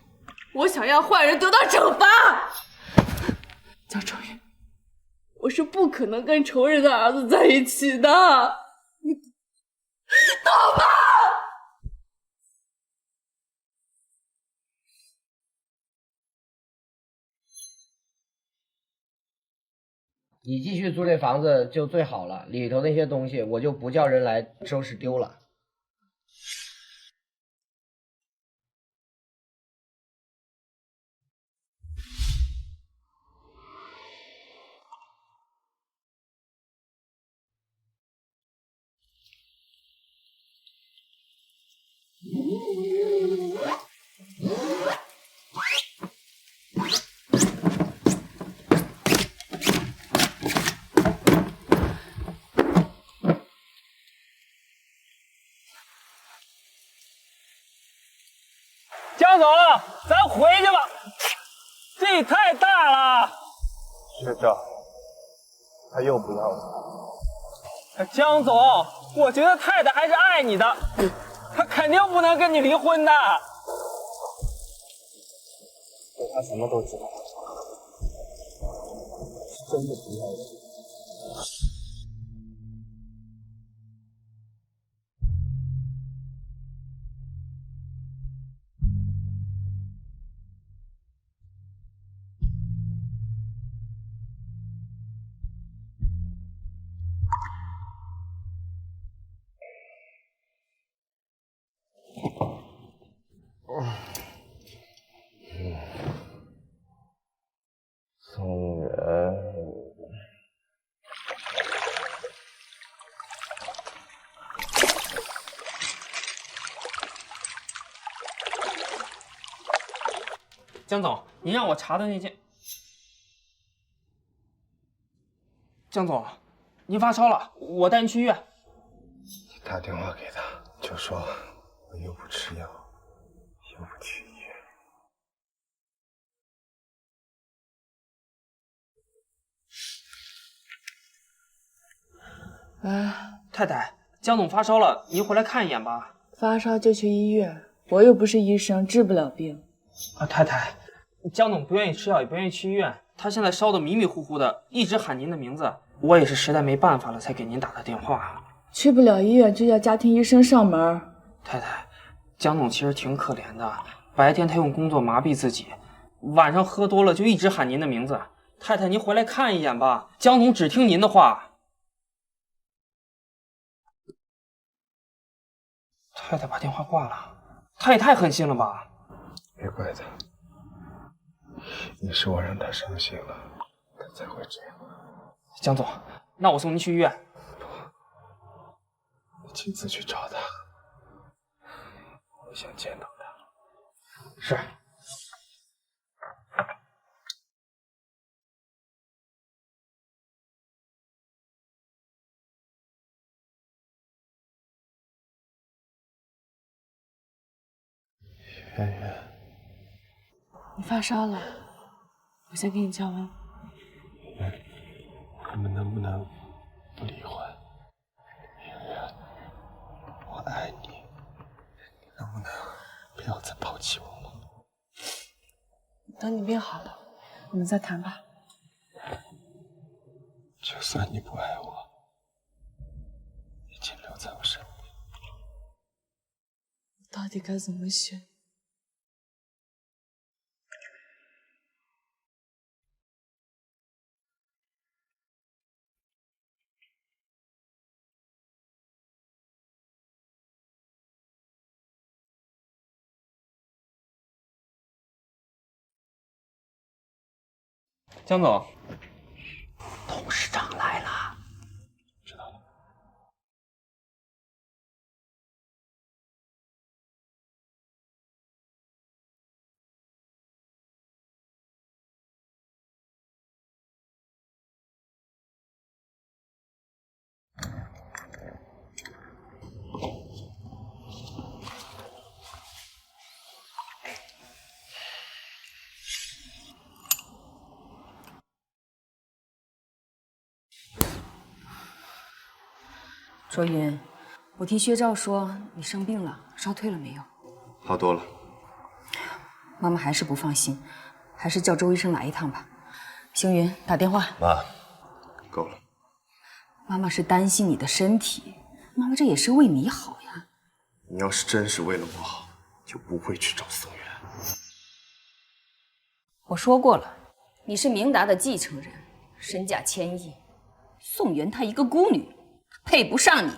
Speaker 6: 我想要坏人得到惩罚。江周云，我是不可能跟仇人的儿子在一起的，你懂吗？
Speaker 22: 你继续租这房子就最好了，里头那些东西我就不叫人来收拾丢了。
Speaker 11: 江总，咱回去吧，这也太大了。
Speaker 3: 学长，他又不要了。
Speaker 11: 江总，我觉得太太还是爱你的，她他肯定不能跟你离婚的。他什么都知道，是真的不要脸。
Speaker 14: 宋元，
Speaker 11: 江总，您让我查的那件……江总，您发烧了，我带您去医院。
Speaker 3: 你打电话给他，就说我又不吃药，又不去医院。
Speaker 11: 太太，江总发烧了，您回来看一眼吧。
Speaker 6: 发烧就去医院，我又不是医生，治不了病。
Speaker 11: 太太，江总不愿意吃药，也不愿意去医院，他现在烧得迷迷糊糊的，一直喊您的名字，我也是实在没办法了，才给您打的电话。
Speaker 6: 去不了医院就叫家庭医生上门。
Speaker 11: 太太，江总其实挺可怜的，白天他用工作麻痹自己，晚上喝多了就一直喊您的名字。太太，您回来看一眼吧，江总只听您的话。太太把电话挂了，他也太狠心了吧！
Speaker 3: 别怪他，也是我让他伤心了，他才会这样。
Speaker 11: 江总，那我送您去医院。
Speaker 3: 你亲自去找他，我想见到他。
Speaker 11: 是。
Speaker 3: 圆圆，
Speaker 6: 你发烧了，我先给你降温。
Speaker 3: 我们能不能不离婚？圆圆，我爱你，你能不能不要再抛弃我了？
Speaker 6: 等你病好了，我们再谈吧。
Speaker 3: 就算你不爱我，也请留在我身边。
Speaker 6: 到底该怎么选？
Speaker 11: 江总，
Speaker 14: 董事长来了。
Speaker 3: 知道了。
Speaker 5: 卓云，我听薛兆说你生病了，烧退了没有？
Speaker 3: 好多了。
Speaker 5: 妈妈还是不放心，还是叫周医生来一趟吧。星云，打电话。
Speaker 3: 妈，够了。
Speaker 5: 妈妈是担心你的身体，妈妈这也是为你好呀。
Speaker 3: 你要是真是为了我好，就不会去找宋元。
Speaker 5: 我说过了，你是明达的继承人，身价1000亿。宋元她一个孤女，配不上你。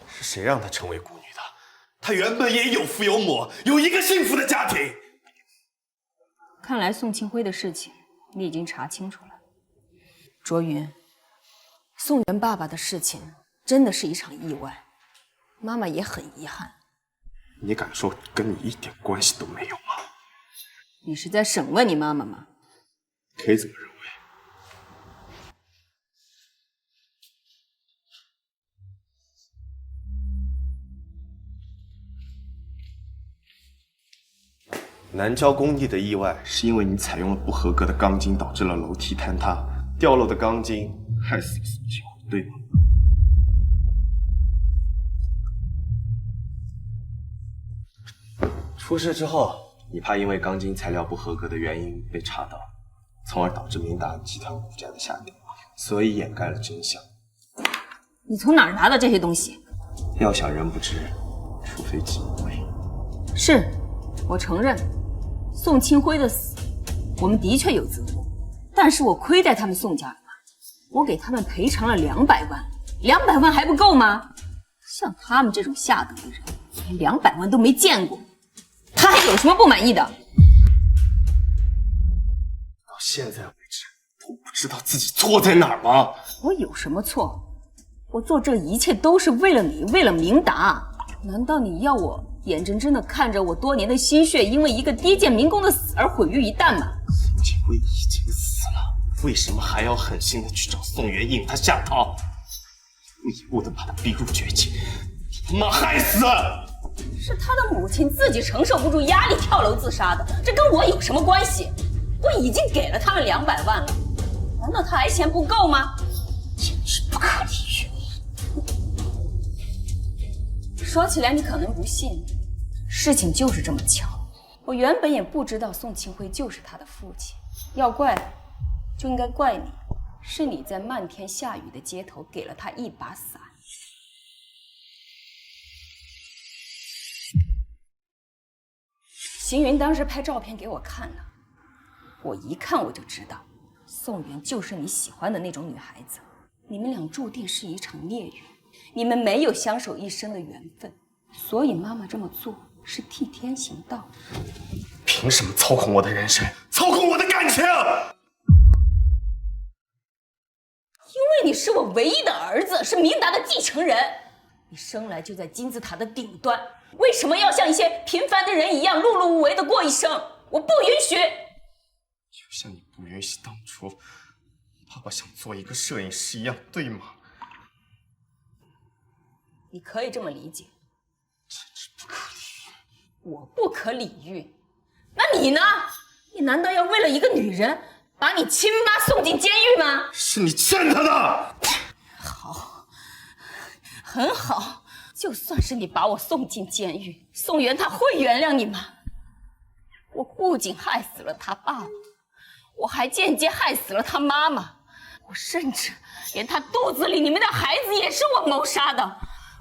Speaker 3: 是谁让她成为孤女的？她原本也有父有母，有一个幸福的家庭。
Speaker 5: 看来宋庆辉的事情你已经查清楚了。卓云，宋元爸爸的事情真的是一场意外，妈妈也很遗憾。
Speaker 3: 你敢说跟你一点关系都没有吗？
Speaker 5: 你是在审问你妈妈吗？
Speaker 3: 可以这么认为。南郊工地的意外是因为你采用了不合格的钢筋，导致了楼梯坍塌，掉落的钢筋害死了宋庆辉，对吗？出事之后，你怕因为钢筋材料不合格的原因被查到，从而导致明达集团股价的下跌，所以掩盖了真相。
Speaker 5: 你从哪儿拿的这些东西？
Speaker 3: 要想人不知，除非己无畏。
Speaker 5: 是，我承认，宋清辉的死，我们的确有责任。但是我亏待他们宋家人了，我给他们赔偿了200万，200万还不够吗？像他们这种下等的人，连200万都没见过，他还有什么不满意的？
Speaker 3: 到现在为止，都不知道自己错在哪儿吗？
Speaker 5: 我有什么错？我做这一切都是为了你，为了明达。难道你要我眼睁睁地看着我多年的心血因为一个低贱民工的死而毁于一旦吗？
Speaker 3: 宋清辉已经死了，为什么还要狠心的去找宋元引他下逃？你一步的把他逼入绝境，你他妈害死！
Speaker 5: 是他的母亲自己承受不住压力跳楼自杀的，这跟我有什么关系？我已经给了他们200万了，难道他还嫌不够吗？
Speaker 3: 简直不可理喻！
Speaker 5: 说起来你可能不信，事情就是这么巧。我原本也不知道宋清辉就是他的父亲，要怪就应该怪你，是你在漫天下雨的街头给了他一把伞。邢云当时拍照片给我看了，我一看我就知道，宋元就是你喜欢的那种女孩子，你们俩注定是一场孽缘，你们没有相守一生的缘分，所以妈妈这么做是替天行道。
Speaker 3: 凭什么操控我的人生，操控我的感情？
Speaker 5: 因为你是我唯一的儿子，是明达的继承人。你生来就在金字塔的顶端，为什么要像一些平凡的人一样碌碌无为的过一生？我不允许！
Speaker 3: 就像你不允许当初爸爸想做一个摄影师一样，对吗？
Speaker 5: 你可以这么理解，
Speaker 3: 简直不可理喻。
Speaker 5: 我不可理喻，那你呢？你难道要为了一个女人把你亲妈送进监狱吗？
Speaker 3: 是你欠他的。
Speaker 5: 好，很好，就算是你把我送进监狱，宋元他会原谅你吗？我不仅害死了他爸爸，我还间接害死了他妈妈，我甚至连他肚子里你们的孩子也是我谋杀的。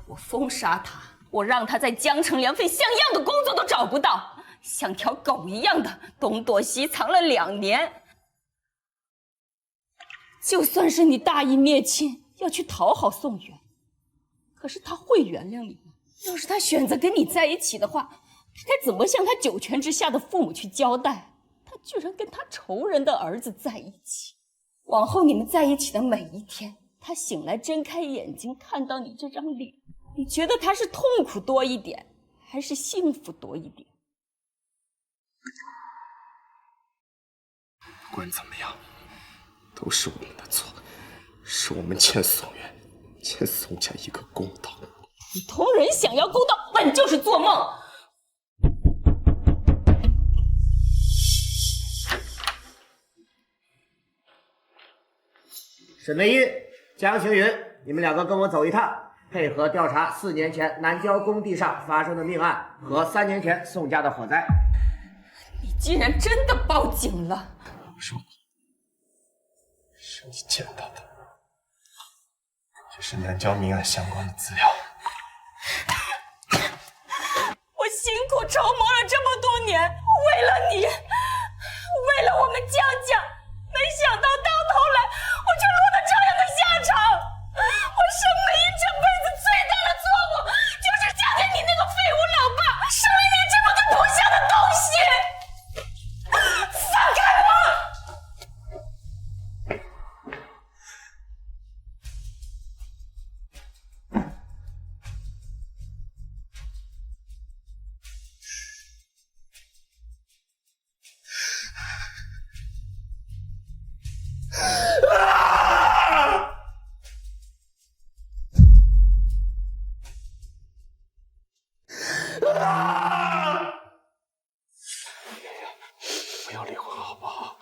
Speaker 5: 我封杀他，我让他在江城连份像样的工作都找不到，像条狗一样的东躲西藏了2年。就算是你大义灭亲，要去讨好宋元，可是他会原谅你吗？要是他选择跟你在一起的话，他该怎么向他9泉之下的父母去交代？他居然跟他仇人的儿子在一起，往后你们在一起的每一天，他醒来睁开眼睛看到你这张脸，你觉得他是痛苦多一点，还是幸福多一点？
Speaker 3: 不管怎么样，都是我们的错，是我们欠宋元、欠宋家一个公道。
Speaker 5: 你同人想要公道，本就是做梦。
Speaker 8: 沈梅玉、江晴云，你们2个跟我走一趟，配合调查4年前南郊工地上发生的命案和3年前宋家的火灾。
Speaker 5: 你竟然真的报警了！
Speaker 3: 是你见到的，这是南郊命案相关的资料。
Speaker 5: 我辛苦筹谋了这么多年，为了你，为了我们江家，没想到到头来我却落得这样的下场。我生了一整辈子最大的错误，就是嫁给你那个废物老爸，生了你这么个不孝的东西。放开我！
Speaker 3: 不要离婚好不好？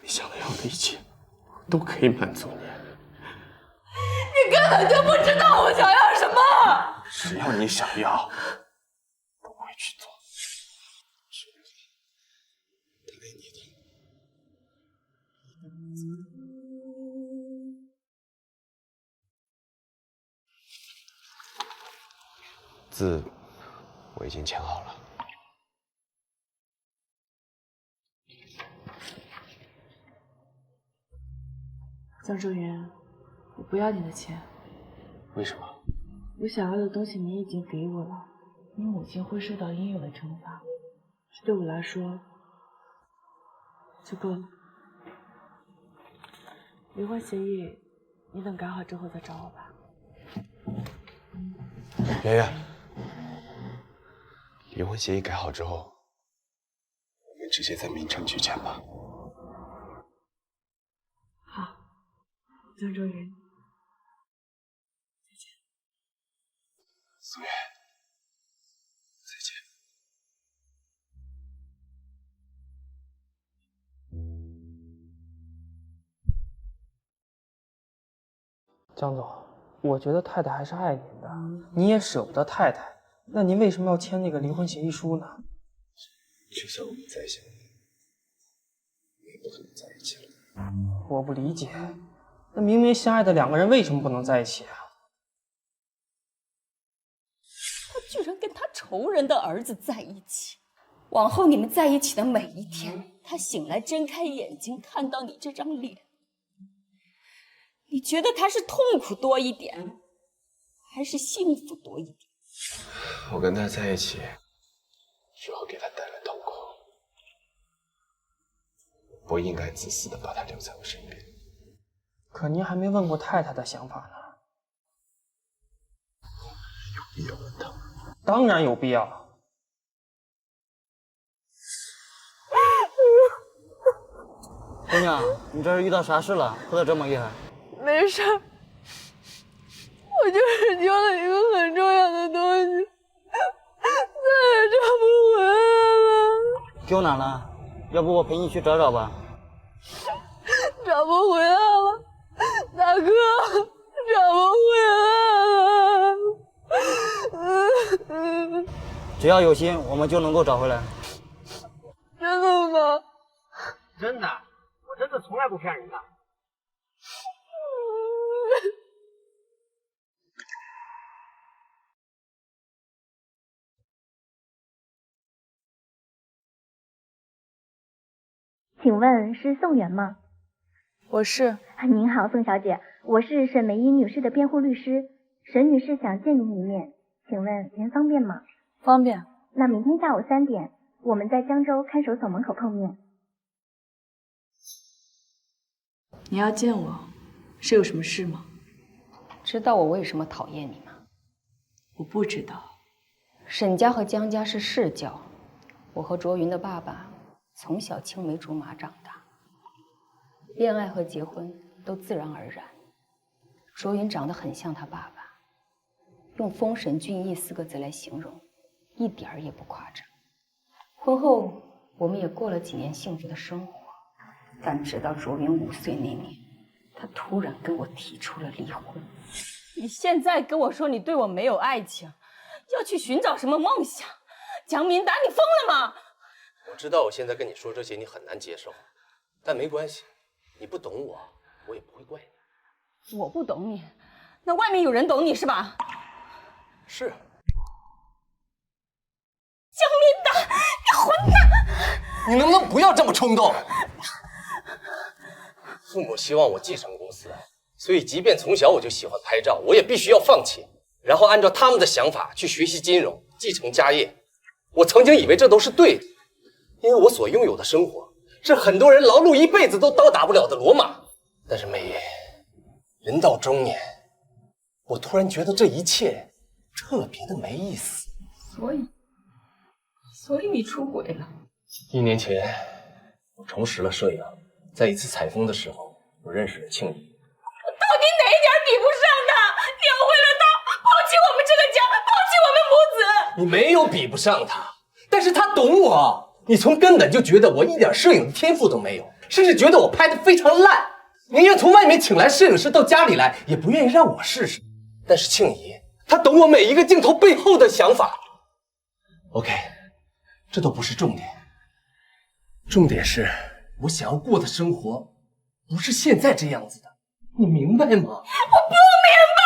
Speaker 3: 你想要的一切，我都可以满足你。
Speaker 5: 你根本就不知道我想要什么。
Speaker 3: 只要你想要，都会去做。
Speaker 14: 字我已经签好了。
Speaker 1: 江周云，我不要你的钱。
Speaker 14: 为什么？
Speaker 1: 我想要的东西你已经给我了，你母亲会受到应有的惩罚，这对我来说就够了。离婚协议，你等改好之后再找我吧。
Speaker 14: 圆圆，离婚协议改好之后，我们直接在明城举签吧。
Speaker 1: 好，江周云，再见。
Speaker 14: 苏月，再见。
Speaker 11: 江总，我觉得太太还是爱您的，你也舍不得太太，那您为什么要签那个离婚协议书呢？
Speaker 14: 就算我们在一起了，也不可能在一起了。
Speaker 11: 我不理解，那明明相爱的两个人为什么不能在一起啊？
Speaker 5: 他居然跟他仇人的儿子在一起，往后你们在一起的每一天，他醒来睁开眼睛看到你这张脸，你觉得他是痛苦多一点，还是幸福多一点？
Speaker 14: 我跟他在一起，只会给他带来痛苦。不应该自私的把他留在我身边。
Speaker 11: 可您还没问过太太的想法呢。
Speaker 14: 有必要问他？
Speaker 11: 当然有必要。
Speaker 12: 姑娘，你这是遇到啥事了？哭得这么厉害？
Speaker 6: 没事，我就是丢了一个很重要的东西，再也找不回来了。
Speaker 12: 丢哪了？要不我陪你去找找吧。
Speaker 6: 找不回来了，大哥，找不回来了。
Speaker 12: 只要有心，我们就能够找回来。
Speaker 6: 真的吗？
Speaker 8: 真的，我真的从来不骗人的。
Speaker 13: 请问是宋元吗？
Speaker 1: 我是。
Speaker 13: 您好，宋小姐，我是沈梅英女士的辩护律师，沈女士想见您一面，请问您方便吗？
Speaker 1: 方便。
Speaker 13: 那明天下午3点，我们在江州看守所门口碰面。
Speaker 1: 你要见我，是有什么事吗？
Speaker 5: 知道我为什么讨厌你吗？
Speaker 1: 我不知道。
Speaker 5: 沈家和江家是世交，我和卓云的爸爸从小青梅竹马长大，恋爱和结婚都自然而然。卓云长得很像他爸爸，用丰神俊逸4个字来形容，一点儿也不夸张。婚后我们也过了几年幸福的生活，但直到卓云5岁那年，他突然跟我提出了离婚。你现在跟我说你对我没有爱情，要去寻找什么梦想？江明达，你疯了吗？
Speaker 14: 我知道我现在跟你说这些你很难接受，但没关系，你不懂我，我也不会怪你。
Speaker 5: 我不懂你，那外面有人懂你是吧？
Speaker 14: 是。
Speaker 5: 江明达，你混蛋！
Speaker 14: 你能不能不要这么冲动？父母希望我继承公司，所以即便从小我就喜欢拍照，我也必须要放弃，然后按照他们的想法去学习金融，继承家业。我曾经以为这都是对的，因为我所拥有的生活是很多人劳碌一辈子都到达不了的罗马。但是梅姨，人到中年，我突然觉得这一切特别的没意思。
Speaker 5: 所以你出轨了
Speaker 14: ？1年前，我重拾了摄影，在一次采风的时候，我认识了庆怡。
Speaker 5: 到底哪一点比不上他？你要为了他抛弃我们这个家，抛弃我们母子？
Speaker 14: 你没有比不上他，但是他懂我。你从根本就觉得我一点摄影的天赋都没有，甚至觉得我拍的非常烂，宁愿从外面请来摄影师到家里来，也不愿意让我试试。但是庆怡，她懂我每一个镜头背后的想法。OK， 这都不是重点，重点是我想要过的生活不是现在这样子的，你明白吗？
Speaker 7: 我不明白，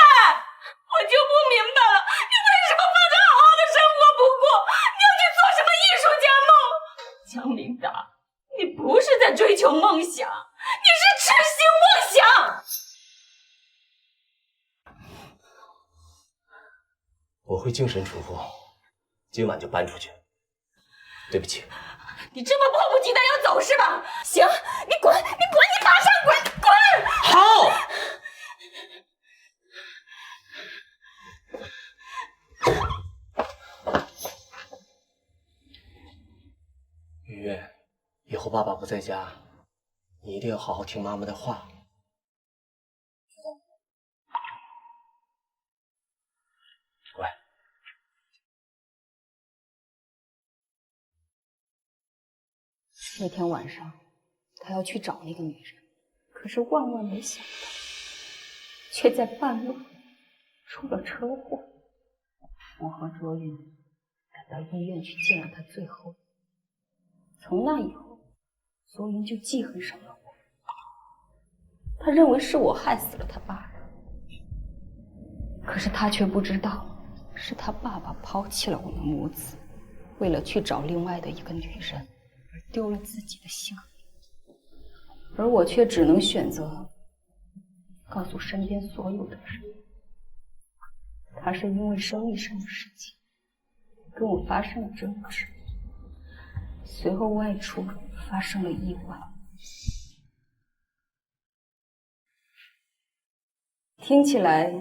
Speaker 7: 我就不明白了，你为什么放着好好的生活不过，你要去做什么艺术家梦？江明达，你不是在追求梦想，你是痴心妄想。
Speaker 14: 我会精神出户，今晚就搬出去。对不起。
Speaker 7: 你这么迫不及待要走是吧？行，你滚，你马上滚，滚！
Speaker 14: 好。雨月，以后爸爸不在家，你一定要好好听妈妈的话。乖。
Speaker 5: 那天晚上，他要去找那个女人，可是万万没想到，却在半路出了车祸。我和卓云赶到医院去见了他最后。从那以后，卓云就记恨上了我，他认为是我害死了他爸爸，可是他却不知道，是他爸爸抛弃了我们母子，为了去找另外的一个女人。丢了自己的性命，而我却只能选择告诉身边所有的人，他是因为生意上的事情跟我发生了争执，随后外出发生了意外。听起来，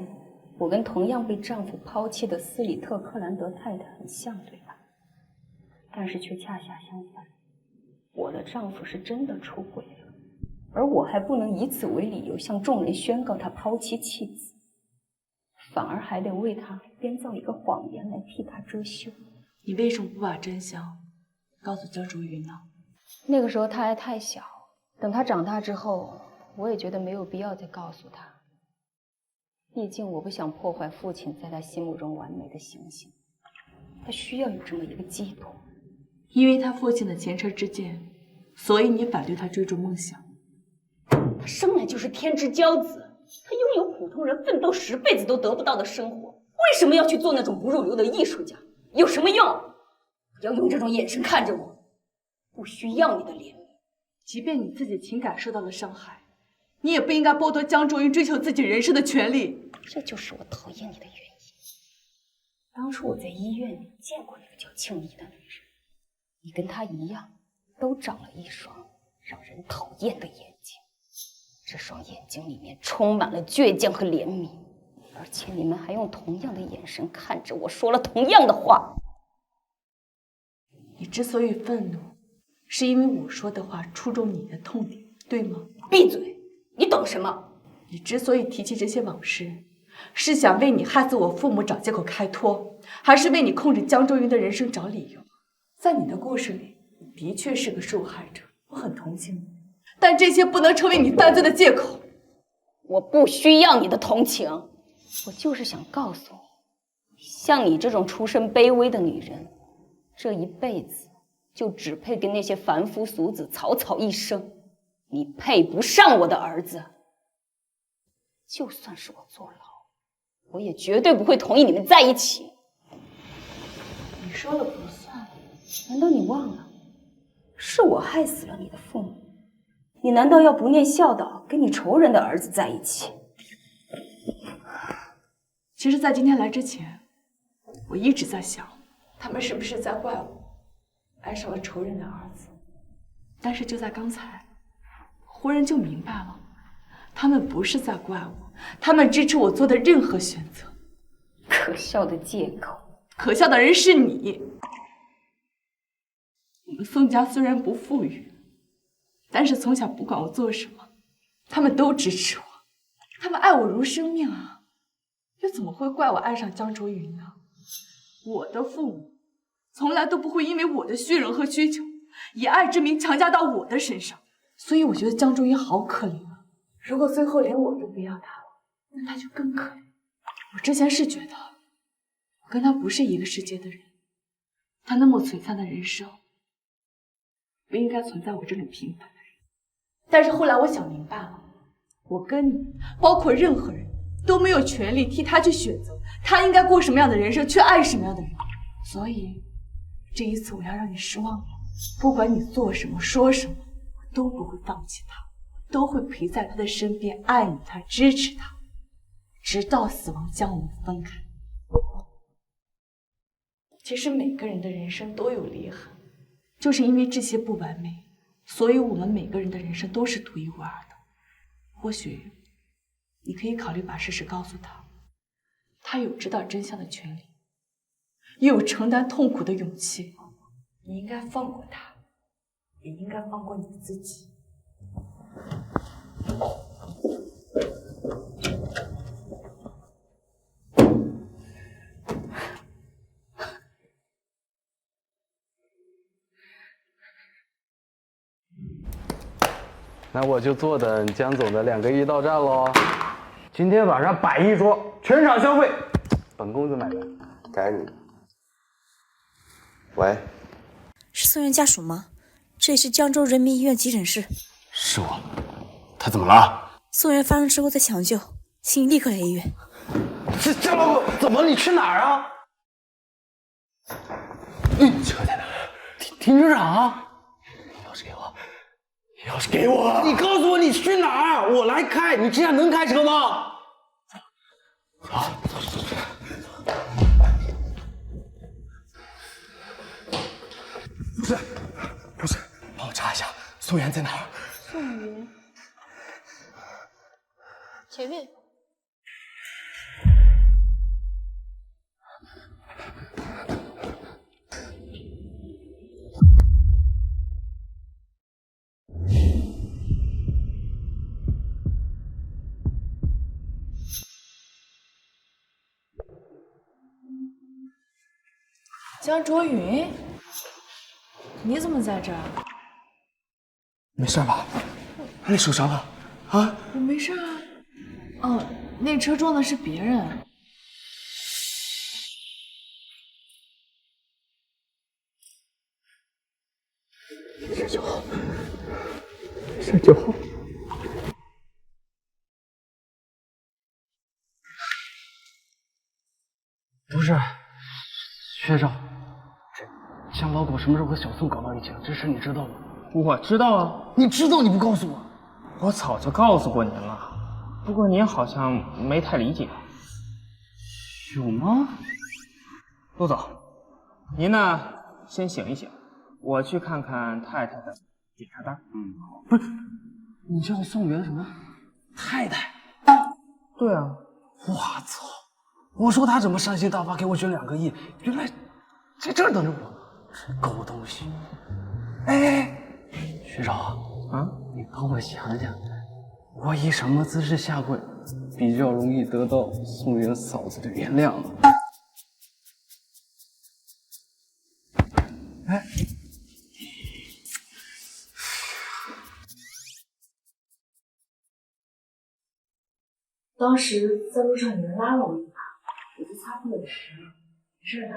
Speaker 5: 我跟同样被丈夫抛弃的斯里特克兰德太太很像，对吧？但是却恰恰相反。我的丈夫是真的出轨了，而我还不能以此为理由向众人宣告他抛妻弃子，反而还得为他编造一个谎言来替他遮羞。
Speaker 1: 你为什么不把真相告诉江卓云呢？
Speaker 5: 那个时候他还太小，等他长大之后，我也觉得没有必要再告诉他。毕竟我不想破坏父亲在他心目中完美的形象，他需要有这么一个寄托。
Speaker 1: 因为他父亲的前车之鉴，所以你反对他追逐梦想。
Speaker 7: 他生来就是天之骄子，他拥有普通人奋斗10辈子都得不到的生活，为什么要去做那种不入流的艺术家？有什么用？不要用这种眼神看着我，不需要你的怜悯。
Speaker 1: 即便你自己情感受到了伤害，你也不应该剥夺江卓云追求自己人生的权利。
Speaker 5: 这就是我讨厌你的原因。当初我在医院里见过那个叫庆怡的女人。你跟她一样，都长了一双让人讨厌的眼睛，这双眼睛里面充满了倔强和怜悯，而且你们还用同样的眼神看着我，说了同样的话。
Speaker 1: 你之所以愤怒，是因为我说的话触中你的痛点，对吗？
Speaker 7: 闭嘴！你懂什么？
Speaker 1: 你之所以提起这些往事，是想为你害死我父母找借口开脱，还是为你控制江卓云的人生找理由？在你的故事里，你的确是个受害者，我很同情你，但这些不能成为你犯罪的借口。
Speaker 5: 我不需要你的同情，我就是想告诉你，像你这种出身卑微的女人，这一辈子就只配跟那些凡夫俗子草草一生，你配不上我的儿子。就算是我坐牢，我也绝对不会同意你们在一起。
Speaker 1: 你说了不算。
Speaker 5: 难道你忘了，是我害死了你的父母？你难道要不念孝道，跟你仇人的儿子在一起？
Speaker 1: 其实，在今天来之前，我一直在想，他们是不是在怪我爱上了仇人的儿子？但是就在刚才，忽然就明白了，他们不是在怪我，他们支持我做的任何选择。
Speaker 5: 可笑的借口！
Speaker 1: 可笑的人是你。我们宋家虽然不富裕，但是从小不管我做什么，他们都支持我，他们爱我如生命啊，又怎么会怪我爱上江卓云呢？我的父母从来都不会因为我的虚荣和需求，以爱之名强加到我的身上，所以我觉得江卓云好可怜啊。如果最后连我都不要他了，那他就更可怜。我之前是觉得我跟他不是一个世界的人，他那么璀璨的人生不应该存在我这种平凡的人。
Speaker 6: 但是后来我想明白了，我跟你，包括任何人都没有权利替他去选择他应该过什么样的人生，去爱什么样的人。所以这一次我要让你失望了，不管你做什么说什么，我都不会放弃他，都会陪在他的身边，爱你他，支持他，直到死亡将我们分开。其实每个人的人生都有裂痕，就是因为这些不完美，所以我们每个人的人生都是独一无二的。或许你可以考虑把事实告诉他，他有知道真相的权利，也有承担痛苦的勇气。你应该放过他，也应该放过你自己。
Speaker 22: 那我就坐等江总的2个亿到站喽。今天晚上100亿桌，全场消费，本公子买单。
Speaker 3: 该你。喂，
Speaker 15: 是宋元家属吗？这里是江州人民医院急诊室。
Speaker 14: 是我。他怎么了？
Speaker 15: 宋元发生车祸在抢救，请你立刻来医院。
Speaker 22: 江老板，怎么你去哪儿啊？
Speaker 14: 车在哪儿？
Speaker 22: 停车场。
Speaker 14: 钥匙给我。钥匙给我！
Speaker 22: 你告诉我你去哪儿，我来开。你这样能开车吗？
Speaker 14: 走。不是，帮我查一下宋元在哪儿？
Speaker 18: 宋元，前面。
Speaker 1: 江卓云，你怎么在这儿？
Speaker 14: 没事吧？你受伤了啊？
Speaker 1: 我没事啊。哦，那车撞的是别人。
Speaker 14: 事就好，事就好。
Speaker 22: 不是，学长，江老狗什么时候和小宋搞到一起了？这事你知道吗？
Speaker 11: 我知道啊。
Speaker 22: 你知道你不告诉我？
Speaker 11: 我早就告诉过您了，不过您好像没太理解。
Speaker 22: 有吗？
Speaker 11: 陆总，您呢先醒一醒，我去看看太太的检查单。
Speaker 22: 不是，你叫宋元什么？太太？
Speaker 11: 对啊。
Speaker 22: 我操！我说他怎么善心大发给我捐2个亿，原来在这儿等着我，这狗东西！哎，学长啊，你帮我想想，我以什么姿势下跪比较容易得到宋元嫂子的原谅呢？哎，
Speaker 1: 当时在路上有人拉了我一把，我就擦破了皮，没事的。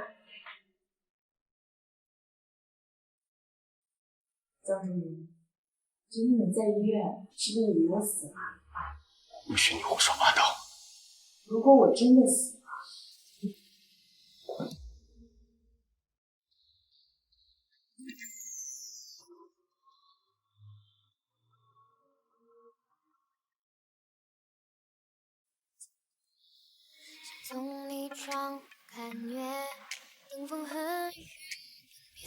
Speaker 1: 江主任，今天你在医院是为了以我死了？
Speaker 14: 不许你胡说八道！
Speaker 1: 如果我真的死了，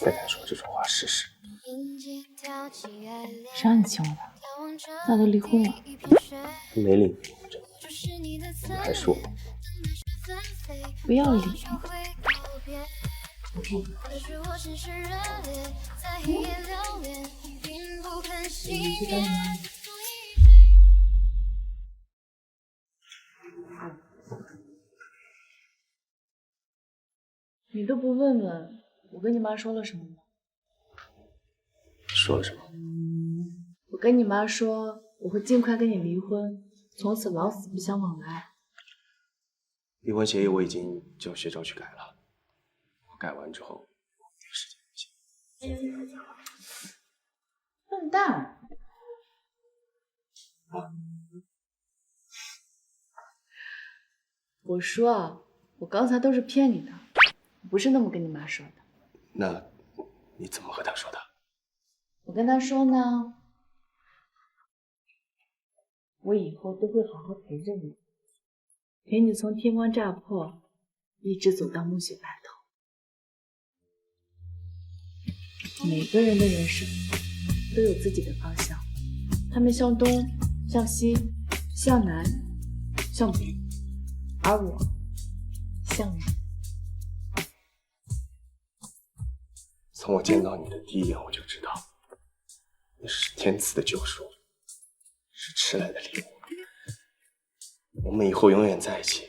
Speaker 14: 再敢说这种话试试。
Speaker 1: 谁让你亲我的？咱都离婚了。
Speaker 14: 没领婚证，还是我。
Speaker 1: 不要理。你都不问问我跟你妈说了什么吗？
Speaker 14: 说了什么？
Speaker 1: 我跟你妈说我会尽快跟你离婚，从此老死不相往来。
Speaker 3: 离婚协议我已经叫学长去改了，我改完之后第一时间就行。
Speaker 1: 笨蛋！我说啊，我刚才都是骗你的，不是那么跟你妈说的。
Speaker 14: 那你怎么和她说的？
Speaker 1: 我跟她说呢，我以后都会好好陪着你，陪你从天光乍破一直走到暮雪白头。每个人的人生都有自己的方向，他们向东，向西，向南，向北，而我向你。
Speaker 14: 从我见到你的第一眼，我就知道你是天赐的救赎，是迟来的礼物。我们以后永远在一起，